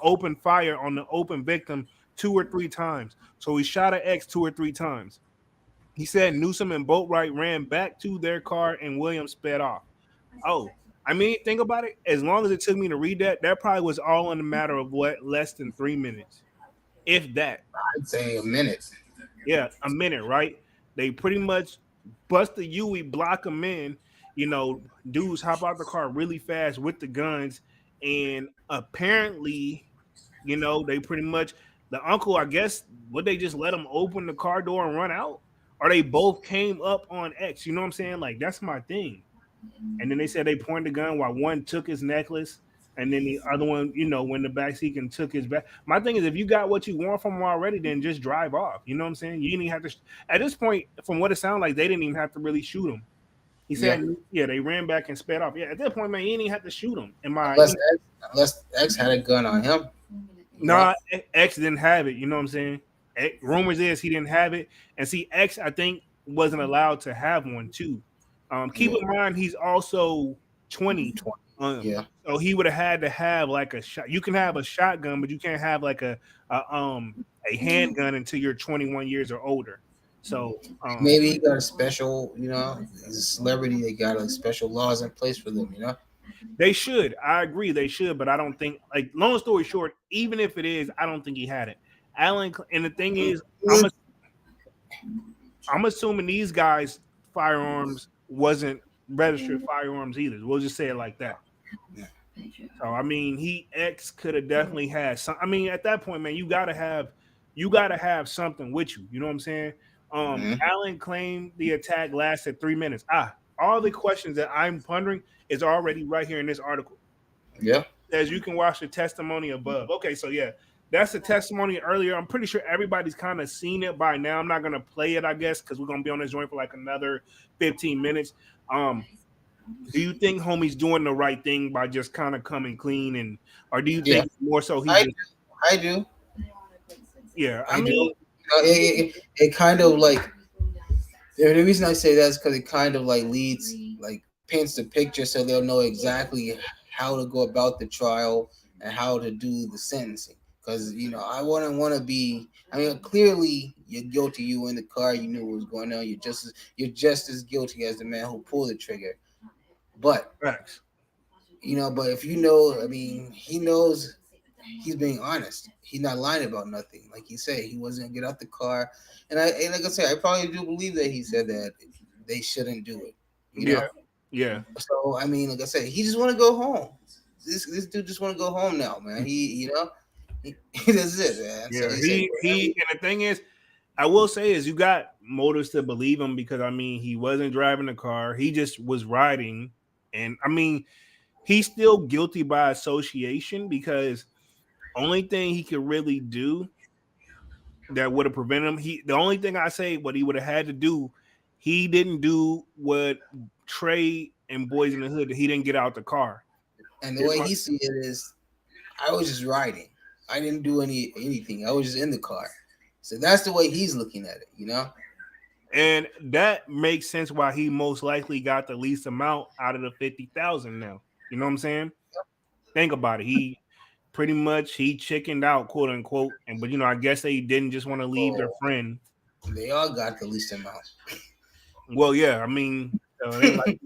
Speaker 2: open fire on the open victim 2 or 3 times. So he shot at X 2 or 3 times. He said Newsom and Boatwright ran back to their car and Williams sped off. Oh, I mean, think about it. As long as it took me to read that, that probably was all in a matter of what, less than 3 minutes, if that.
Speaker 3: I'd say a minute.
Speaker 2: Yeah, a minute, right? They pretty much bust the Huey, block them in. You know, dudes hop out the car really fast with the guns, and apparently, you know, they pretty much the uncle. I guess would they just let him open the car door and run out, or they both came up on X? You know what I'm saying? Like that's my thing. And then they said they pointed the gun while one took his necklace, and then the other one, you know, went in the back seat and took his back. My thing is, if you got what you want from him already, then just drive off. You know what I'm saying? You didn't even have to. At this point, from what it sounded like, they didn't even have to really shoot him. He
Speaker 3: Yeah,
Speaker 2: said, yeah, they ran back and sped off. Yeah, at that point, man, you didn't even have to shoot him. In my,
Speaker 3: unless unless X had a gun on him. You know?
Speaker 2: nah, X didn't have it. You know what I'm saying? Rumors is he didn't have it, and see, X I think wasn't allowed to have one too. Keep
Speaker 3: Yeah.
Speaker 2: in mind he's also 20.
Speaker 3: Yeah.
Speaker 2: So he would have had to have like a shot. You can have a shotgun, but you can't have like a handgun until you're 21 years or older. So
Speaker 3: Maybe he got a special, he's a celebrity. They got like special laws in place for them.
Speaker 2: they should. I agree they should, but I don't think like long story short, even if it is, I don't think he had it. Alan and the thing is, I'm assuming these guys' firearms wasn't registered firearms either. We'll just say it like that. So I mean, he X could have definitely had some. I mean, at that point, man, you gotta have something with you. You know what I'm saying?
Speaker 3: Mhm.
Speaker 2: Allen claimed the attack lasted 3 minutes. All the questions that I'm pondering is already right here in this article.
Speaker 3: Yeah.
Speaker 2: As you can watch the testimony above. Okay, so yeah, that's the testimony earlier. I'm pretty sure everybody's kind of seen it by now. I'm not gonna play it, I guess, because we're gonna be on this joint for like another 15 minutes. Do you think homie's doing the right thing by just kind of coming clean, and or do you
Speaker 3: Yeah.
Speaker 2: think more so he
Speaker 3: I
Speaker 2: just
Speaker 3: I do.
Speaker 2: yeah? I
Speaker 3: I do.
Speaker 2: mean,
Speaker 3: It kind of like the reason I say that is because it kind of like leads like paints the picture so they'll know exactly how to go about the trial and how to do the sentencing. Because I wouldn't want to be. I mean, clearly you're guilty. You were in the car. You knew what was going on. You're just as guilty as the man who pulled the trigger. But
Speaker 2: facts.
Speaker 3: but if you know, I mean, he knows he's being honest. He's not lying about nothing. Like he said, he wasn't gonna get out the car. And like I said, I probably do believe that he said that they shouldn't do it. You
Speaker 2: Yeah,
Speaker 3: know.
Speaker 2: yeah,
Speaker 3: So I mean, like I said, he just want to go home. This dude just want to go home now, man. He that's it, man. So
Speaker 2: yeah.
Speaker 3: he said,
Speaker 2: He and the thing is, I will say is you got motives to believe him because I mean he wasn't driving the car. He just was riding, and I mean he's still guilty by association because only thing he could really do that would have prevented him. The only thing I say what he would have had to do, he didn't do what Trey and Boys in the Hood. He didn't get out the car.
Speaker 3: and the way he see it is, I was just riding. I didn't do anything. I was just in the car. So that's the way he's looking at it.
Speaker 2: And that makes sense why he most likely got the least amount out of the 50,000 now. You know what I'm saying? Think about it. He pretty much he chickened out, quote unquote. But I guess they didn't just want to leave their friend.
Speaker 3: They all got the least amount.
Speaker 2: Well, yeah, I mean, it ain't like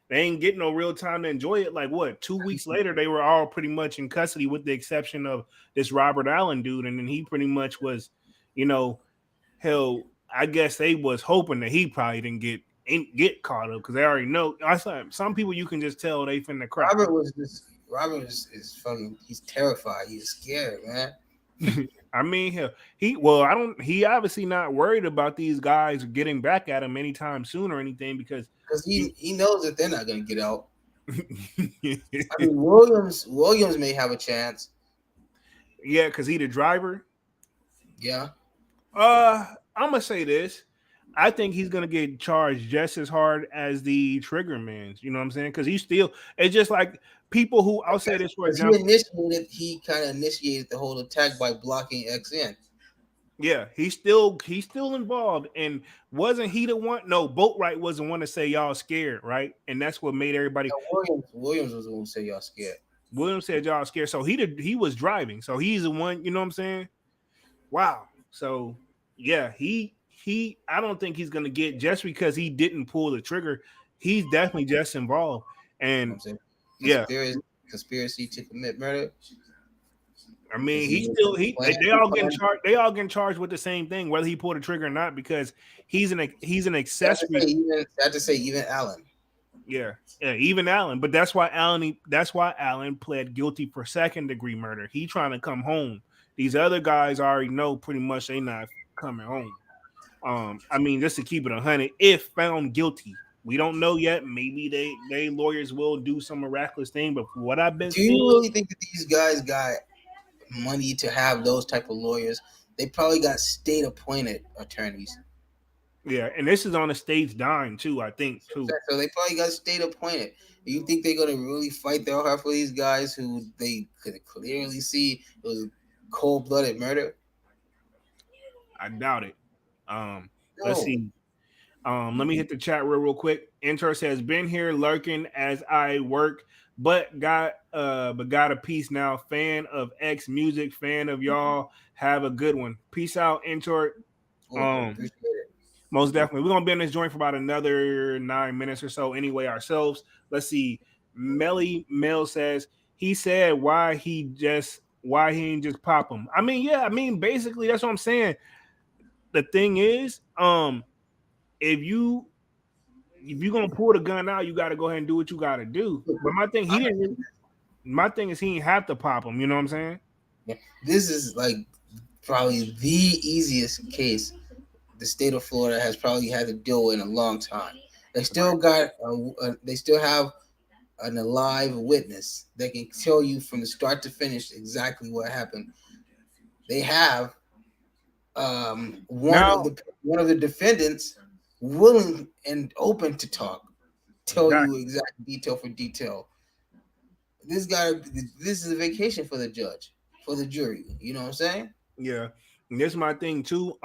Speaker 2: they ain't getting no real time to enjoy it. Like what? 2 weeks later, they were all pretty much in custody, with the exception of this Robert Allen dude, and then he pretty much was, hell. I guess they was hoping that he probably didn't get ain't get caught up because they already know. I thought some people you can just tell they finna crack.
Speaker 3: Robert is fucking. He's terrified. He's scared, man.
Speaker 2: I mean, he obviously not worried about these guys getting back at him anytime soon or anything because
Speaker 3: he knows that they're not gonna get out.
Speaker 2: yeah,
Speaker 3: I mean, Williams may have a chance.
Speaker 2: because he the driver.
Speaker 3: Yeah.
Speaker 2: I'm gonna say this. I think he's gonna get charged just as hard as the trigger man. You know what I'm saying? Because it's just like people who I'll say this for example.
Speaker 3: He kind of initiated the whole attack by blocking XN.
Speaker 2: Yeah, he's still involved. And wasn't he the one? No, Boatwright was the one to say y'all scared, right? And that's what made everybody.
Speaker 3: No, Williams was the one who said y'all scared.
Speaker 2: Williams said y'all scared, so he was driving, so he's the one. You know what I'm saying? Wow. So yeah, he I don't think he's gonna get just because he didn't pull the trigger. He's definitely just involved, and
Speaker 3: conspiracy to commit murder.
Speaker 2: I mean, they all getting charged. They all getting charged with the same thing, whether he pulled the trigger or not, because he's an accessory.
Speaker 3: I have to say, even Allen.
Speaker 2: Yeah, even Allen. But that's why Allen pled guilty for second-degree murder. He trying to come home. These other guys already know pretty much they not coming home. I mean, just to keep it 100, if found guilty, we don't know yet. Maybe they lawyers will do some miraculous thing. But for what I've been
Speaker 3: seeing, you really think that these guys got money to have those type of lawyers? They probably got state-appointed attorneys.
Speaker 2: Yeah, and this is on the state's dime too, I think too.
Speaker 3: So they probably got state-appointed. You think they're gonna really fight their heart for these guys who they could clearly see it was cold-blooded murder?
Speaker 2: I doubt it. Let's see. Let me hit the chat real quick. Enter says, "Been here lurking as I work, but got a piece now. Fan of X music, fan of y'all. Have a good one. Peace out, Enter." Most definitely. We're gonna be in this joint for about another 9 minutes or so anyway ourselves. Let's see. Melly Mel says he said why he didn't just pop him. I mean, basically that's what I'm saying. The thing is, if you're gonna pull the gun out, you got to go ahead and do what you got to do. But my thing is he didn't have to pop him. You know what I'm saying?
Speaker 3: Yeah. This is like probably the easiest case the state of Florida has probably had to deal with in a long time. They still have an alive witness that can tell you from the start to finish exactly what happened. They have one of the defendants willing and open to tell you exact detail for detail. This is a vacation for the judge, for the jury. You know what I'm saying?
Speaker 2: Yeah, and this is my thing too.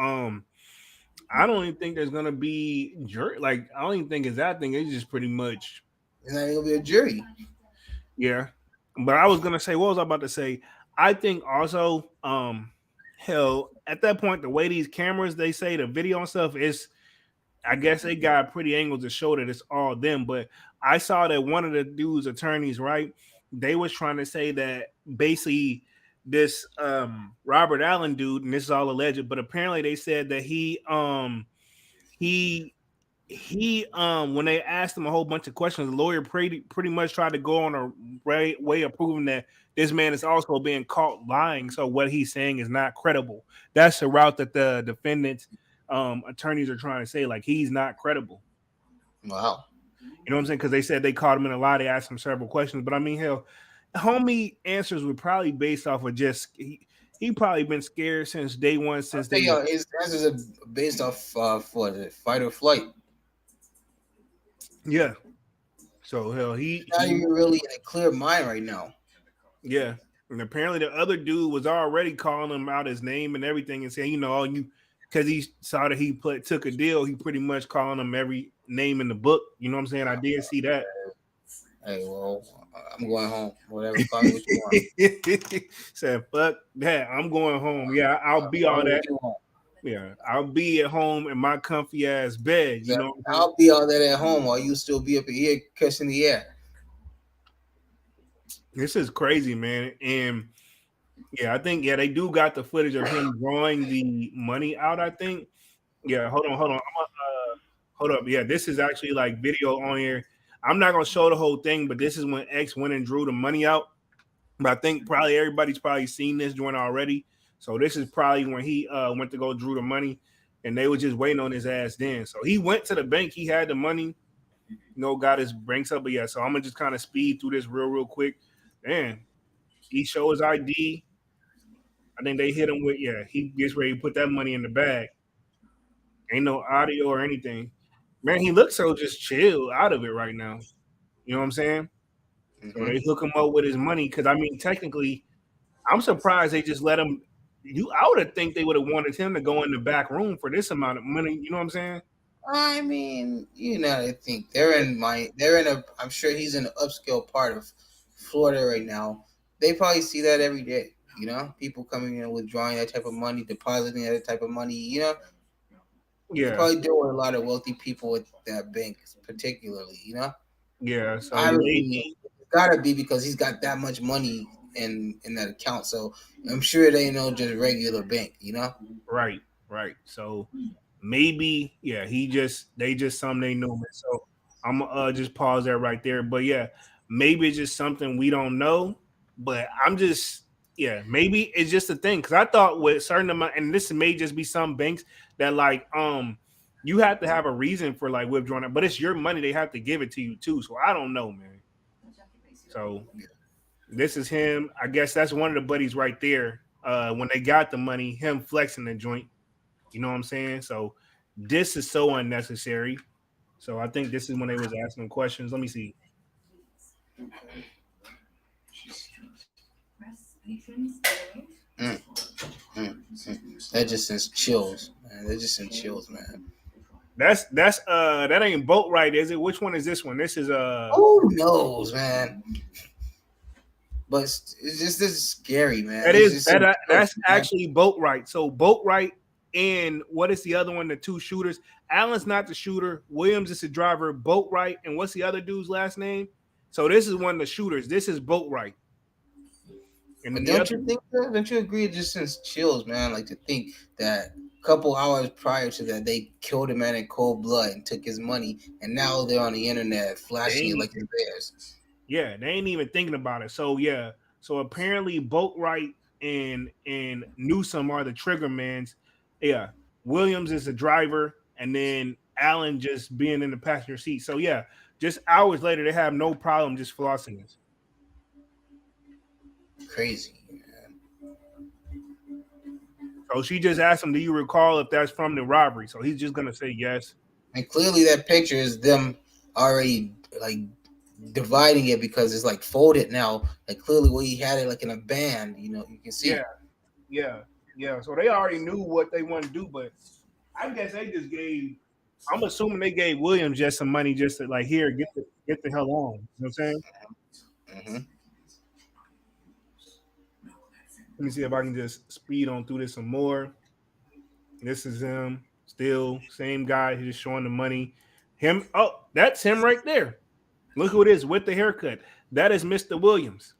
Speaker 2: I don't even think there's gonna be jury. Like, I don't even think it's that thing. It's just pretty much.
Speaker 3: It's not even gonna be a jury.
Speaker 2: Yeah, but I was gonna say, what was I about to say? I think also, hell, at that point, the way these cameras, they say the video and stuff is, I guess they got pretty angles to show that it's all them. But I saw that one of the dude's attorneys, right? They was trying to say that basically this Robert Allen dude, and this is all alleged, but apparently they said that he when they asked him a whole bunch of questions, the lawyer pretty much tried to go on a way of proving that this man is also being caught lying. So what he's saying is not credible. That's the route that the defendant's attorneys are trying to say, like, he's not credible.
Speaker 3: Wow.
Speaker 2: You know what I'm saying? Because they said they caught him in a lie. They asked him several questions, but I mean, hell, homie answers were probably based off of just he probably been scared since day one. His
Speaker 3: answers are based off for the fight or flight.
Speaker 2: Yeah. So hell, he's
Speaker 3: not even really in a clear mind right now.
Speaker 2: Yeah, and apparently the other dude was already calling him out his name and everything, and saying, because he saw that he took a deal, he pretty much calling him every name in the book. You know what I'm saying? I did see that.
Speaker 3: Hey, well, I'm going home. Whatever, call me what you want.
Speaker 2: Said, fuck that. I'm going home. Yeah, I'll be all that. Yeah, I'll be at home in my comfy ass bed. You know,
Speaker 3: I'll be all that at home while you still be up here catching the air.
Speaker 2: This is crazy, man. And yeah, I think they do got the footage of him drawing the money out. I think. Yeah, hold on. Hold up. Yeah, this is actually like video on here. I'm not gonna show the whole thing, but this is when X went and drew the money out. But I think probably everybody's probably seen this joint already. So this is probably when he went to go drew the money, and they were just waiting on his ass then. So he went to the bank. He had the money. Got his banks up. But yeah, so I'm gonna just kind of speed through this real quick. Man, he shows his ID. I think they hit him with he gets ready to put that money in the bag. Ain't no audio or anything. Man, he looks so just chill out of it right now. You know what I'm saying? So they hook him up with his money because I mean, technically, I'm surprised they just let him. I would have think they would have wanted him to go in the back room for this amount of money. You know what I'm saying?
Speaker 3: I mean, I think I'm sure he's in an upscale part of Florida right now. They probably see that every day. People coming in withdrawing that type of money, depositing that type of money.
Speaker 2: Yeah.
Speaker 3: They probably deal with a lot of wealthy people at that bank, particularly.
Speaker 2: Yeah. So
Speaker 3: it's gotta be because he's got that much money in that account. So I'm sure they know just regular bank.
Speaker 2: Right. So maybe they just something they knew. So I'm gonna just pause there right there. But yeah, maybe it's just something we don't know. But I'm just maybe it's just a thing because I thought with certain amount, and this may just be some banks that like you have to have a reason for like withdrawing it, but it's your money; they have to give it to you too. So I don't know, man. So this is him. I guess that's one of the buddies right there. When they got the money, him flexing the joint. You know what I'm saying? So this is so unnecessary. So I think this is when they was asking questions. Let me see.
Speaker 3: That just sends chills, man. That just sends chills, man.
Speaker 2: That's that ain't boat right, is it? Which one is this one? This is
Speaker 3: who knows, man. But it's just this is scary, man.
Speaker 2: That's actually boat right. So boat right, and what is the other one? The two shooters. Allen's not the shooter. Williams is the driver. Boat right, and what's the other dude's last name? So this is one of the shooters. This is boat right.
Speaker 3: And don't you agree? It just sends chills, man. Like to think that a couple hours prior to that, they killed a man in cold blood and took his money, and now they're on the internet flashing it like it's theirs.
Speaker 2: Yeah, they ain't even thinking about it. So yeah, so apparently Boatwright and Newsom are the triggermans. Yeah, Williams is the driver, and then Allen just being in the passenger seat. So yeah, just hours later, they have no problem just flossing this.
Speaker 3: Crazy, man.
Speaker 2: So she just asked him, "Do you recall if that's from the robbery?" So he's just gonna say yes.
Speaker 3: And clearly, that picture is them already like dividing it because it's like folded now. Like clearly, where he had it like in a band, you can see.
Speaker 2: Yeah. So they already knew what they want to do, but I guess they just gave. I'm assuming they gave Williams just some money, just to like here, get the hell on. You know what I'm saying?
Speaker 3: Mm-hmm.
Speaker 2: Let me see if I can just speed on through this some more. This is him, still same guy. He's just showing the money. Him. Oh, that's him right there. Look who it is with the haircut. That is Mr. Williams.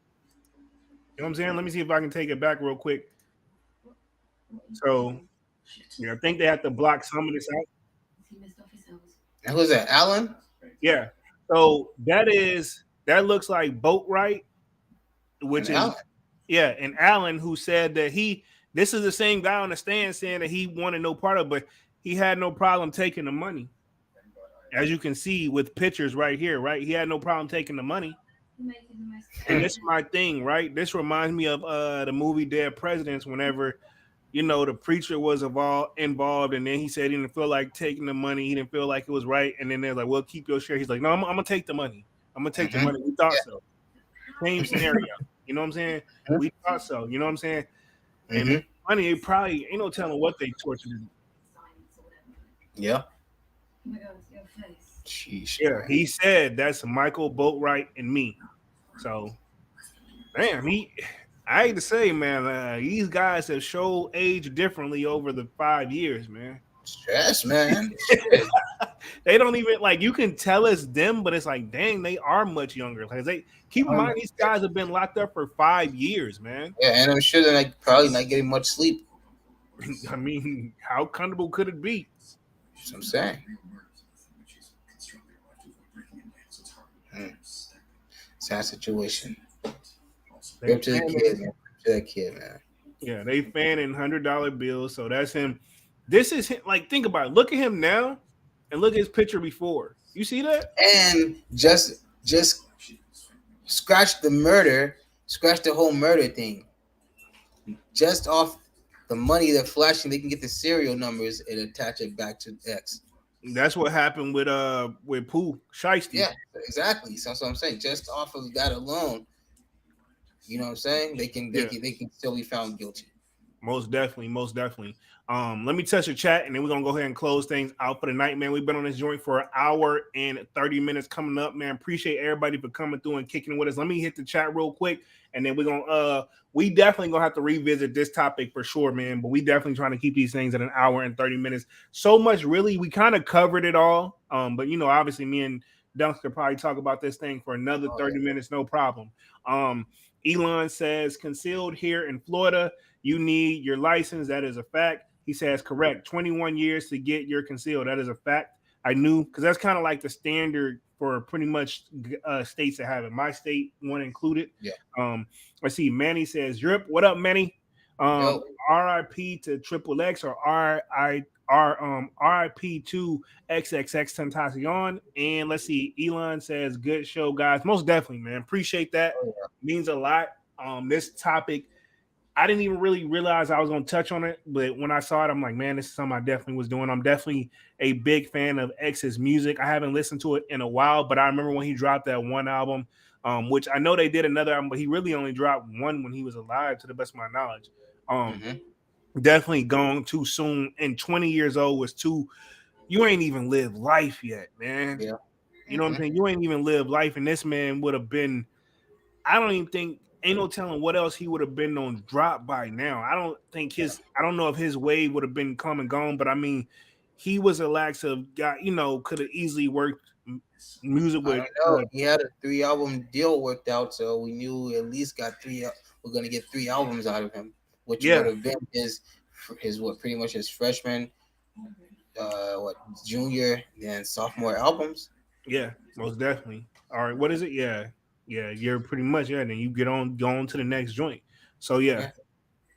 Speaker 2: You know what I'm saying? Let me see if I can take it back real quick. So, I think they have to block some of this out.
Speaker 3: And who's that? Allen?
Speaker 2: Yeah. So that looks like Boatwright, which is
Speaker 3: Allen.
Speaker 2: Yeah, and Allen, who said that this is the same guy on the stand saying that he wanted no part of it, but he had no problem taking the money. As you can see with pictures right here, right? He had no problem taking the money. And this is my thing, right? This reminds me of the movie Dead Presidents, whenever, the preacher was involved, and then he said he didn't feel like taking the money. He didn't feel like it was right. And then they're like, well, keep your share. He's like, no, I'm going to take the money. I'm going to take the money. We thought so. Same scenario. You know what I'm saying? We thought so. You know what I'm saying? And money, it probably ain't no telling what they tortured him.
Speaker 3: Yeah.
Speaker 2: Jeez, yeah, he said that's Michael Boatwright and me. So, damn, I hate to say, man, these guys have showed age differently over the 5 years, man.
Speaker 3: Stress, man.
Speaker 2: They don't even you can tell it's them, but it's like, dang, they are much younger. Like they keep in mind, these guys have been locked up for 5 years, man.
Speaker 3: Yeah, and I'm sure they're probably not getting much sleep.
Speaker 2: I mean, how comfortable could it be?
Speaker 3: That's what I'm saying. Sad situation.
Speaker 2: They
Speaker 3: Rip to the
Speaker 2: fanning,
Speaker 3: kid, man. Rip to that kid, man.
Speaker 2: yeah, they fanning $100 bills. So that's him. This is him. Like, think about it. Look at him now, and look at his picture before. You see that?
Speaker 3: And just scratch the whole murder thing. Just off the money they're flashing, they can get the serial numbers and attach it back to X.
Speaker 2: That's what happened with Pooh Shiesty.
Speaker 3: Yeah, exactly. So that's what I'm saying. Just off of that alone, you know what I'm saying? They can still be found guilty.
Speaker 2: Most definitely. Let me touch the chat, and then we're gonna go ahead and close things out for the night, man. We've been on this joint for an hour and 30 minutes coming up, man. Appreciate everybody for coming through and kicking with us. Let me hit the chat real quick, and then we're gonna we definitely gonna have to revisit this topic for sure, man. But we definitely trying to keep these things at an hour and 30 minutes. So much, really, we kind of covered it all. But you know, obviously, me and Dunks could probably talk about this thing for another 30 minutes, no problem. Elon says concealed here in Florida, you need your license. That is a fact. He says correct. 21 years to get your concealed. That is a fact. I knew, because that's kind of like the standard for pretty much states that have it. My state, one included.
Speaker 3: Yeah.
Speaker 2: Let's see. Manny says, Drip. What up, Manny? RIP to Triple X or RIP to XXXTentacion. And let's see. Elon says, good show, guys. Most definitely, man. Appreciate that.
Speaker 3: Oh, yeah.
Speaker 2: Means a lot. This topic, I didn't even really realize I was going to touch on it, but when I saw it, I'm like, man, this is something I definitely was doing. I'm definitely a big fan of X's music. I haven't listened to it in a while, but I remember when he dropped that one album, which I know they did another album, but he really only dropped one when he was alive, to the best of my knowledge. Definitely gone too soon, and 20 years old was too. You ain't even lived life yet, man.
Speaker 3: Yeah.
Speaker 2: You know what I'm saying? You ain't even lived life, and this man would have been. I don't even think. Ain't no telling what else he would have been on drop by now. I don't think I don't know if his wave would have been come and gone, but I mean, he was a lax of guy, you know, could have easily worked music with.
Speaker 3: He had a 3-album deal worked out, so we knew we at least got 3. We're gonna get 3 albums out of him, which would have been his pretty much his freshman, junior and sophomore albums.
Speaker 2: Yeah, most definitely. All right, what is it? Yeah, you're pretty much then you go on to the next joint. So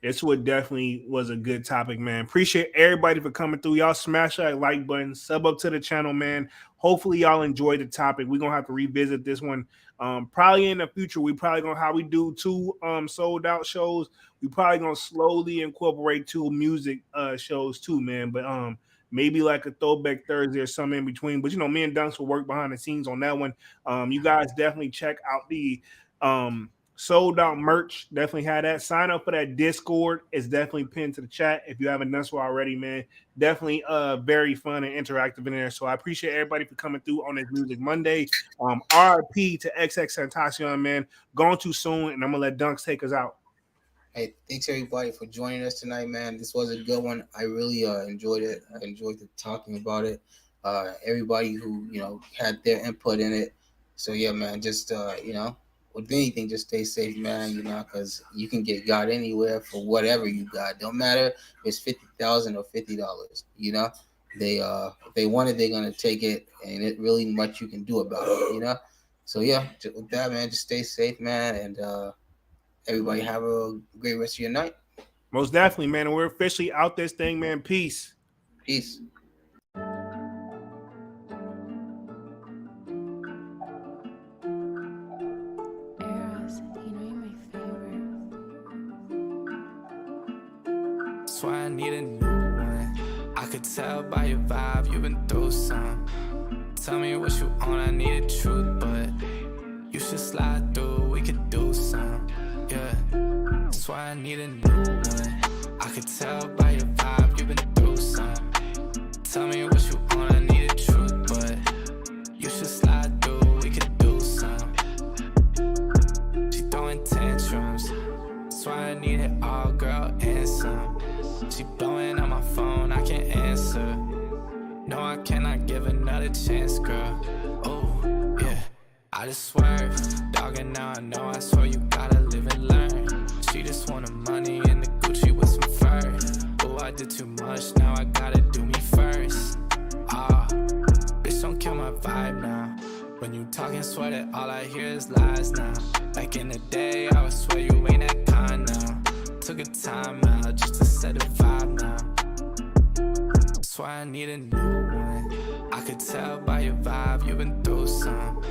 Speaker 2: this would definitely was a good topic, man. Appreciate everybody for coming through. Y'all smash that like button, sub up to the channel, man. Hopefully y'all enjoyed the topic. We're gonna have to revisit this one probably in the future. We probably gonna how we do 2 sold out shows. We probably gonna slowly incorporate 2 music shows too, man. But maybe like a throwback Thursday or something in between. But, you know, me and Dunks will work behind the scenes on that one. You guys definitely check out the sold out merch. Definitely had that. Sign up for that Discord. It's definitely pinned to the chat if you haven't done so already, man. Definitely very fun and interactive in there. So I appreciate everybody for coming through on this Music Monday. RIP to XXXTentacion, man. Gone too soon, and I'm going to let Dunks take us out.
Speaker 3: Hey, thanks everybody for joining us tonight, man. This was a good one. I really enjoyed it. I enjoyed talking about it. Everybody who, you know, had their input in it. So yeah, man, just you know, with anything, just stay safe, man. You know, because you can get got anywhere for whatever you got. Don't matter if it's $50,000 or $50. You know, if they want it, they're gonna take it, and it really much you can do about it. You know, so yeah, with that, man, just stay safe, man, and everybody have a great rest of your night.
Speaker 2: Most definitely, man. And we're officially out this thing, man. Peace.
Speaker 3: Peace.
Speaker 1: That's why I need a new one. I could tell by your vibe you've been through some. Tell me what you on, I need a truth, but you should slide through, we could do some. Yeah, that's why I need a new one. I could tell by your vibe you've been through some. Tell me what you on, I need a truth, but you should slide through, we could do some. She throwing tantrums, that's why I need it all, girl, and some. She blowing on my phone, I can't answer. No, I cannot give another chance, girl. Oh, yeah. I just swerve, dog, and now I know. I swear you gotta live and learn. She just wanted money and the Gucci with some fur. Oh, I did too much, now I gotta do me first. Ah, bitch, don't kill my vibe now. When you talking, swear that all I hear is lies now. Back in the day, I would swear you ain't that kind now. Took a time out just to set a vibe now. Swear I need a new one. I could tell by your vibe you've been through some.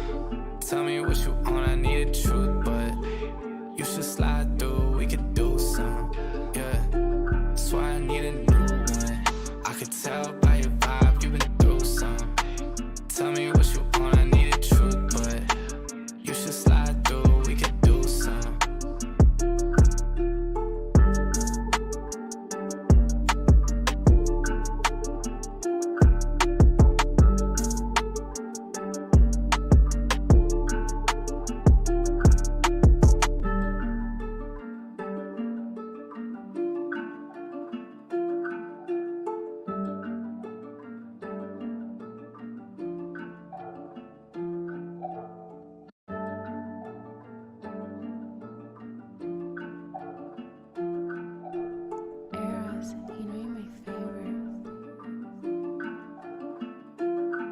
Speaker 1: Tell me what you want, I need the truth, but you should slide through, we could do some. Yeah, swear I need a new one. I could tell by your vibe you've been through some. Tell me what you want, I need the truth, but you should slide through, we could do some.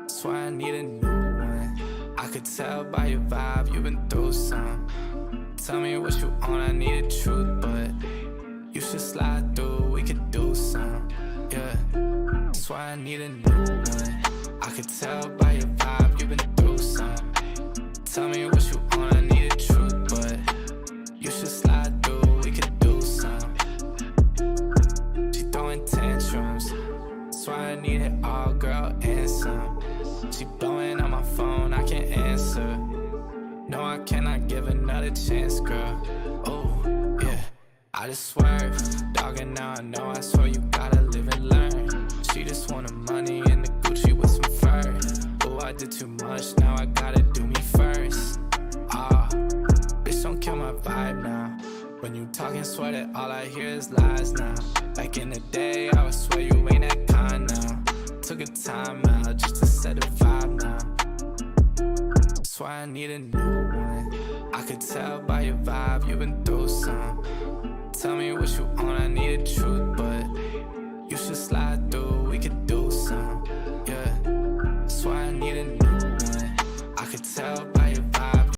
Speaker 1: Swear I need a new one. I could tell by your vibe you've been through some. Tell me what you want, I need the truth, but you should slide through, we could do some. Yeah, swear I need a new one. I could tell by your vibe you've been through some. Tell me what you want, I need the truth, but you should slide through, we could do some. She throwing tantrums. Swear I need it all, girl, and some. She blowing on my phone, I can't answer. No, I cannot give another chance, girl. Oh, yeah, I just swerve. Dog, and now I know, I swear you gotta live and learn. She just wanted money and the Gucci with some fur. Oh, I did too much, now I gotta do me first. Ah, bitch, don't kill my vibe now. When you talking, swear that all I hear is lies now. Back in the day, I would swear you ain't that kind now. Took a time out just to set a vibe now. Swear I need a new one. I could tell by your vibe you've been through some. Tell me what you want, I need a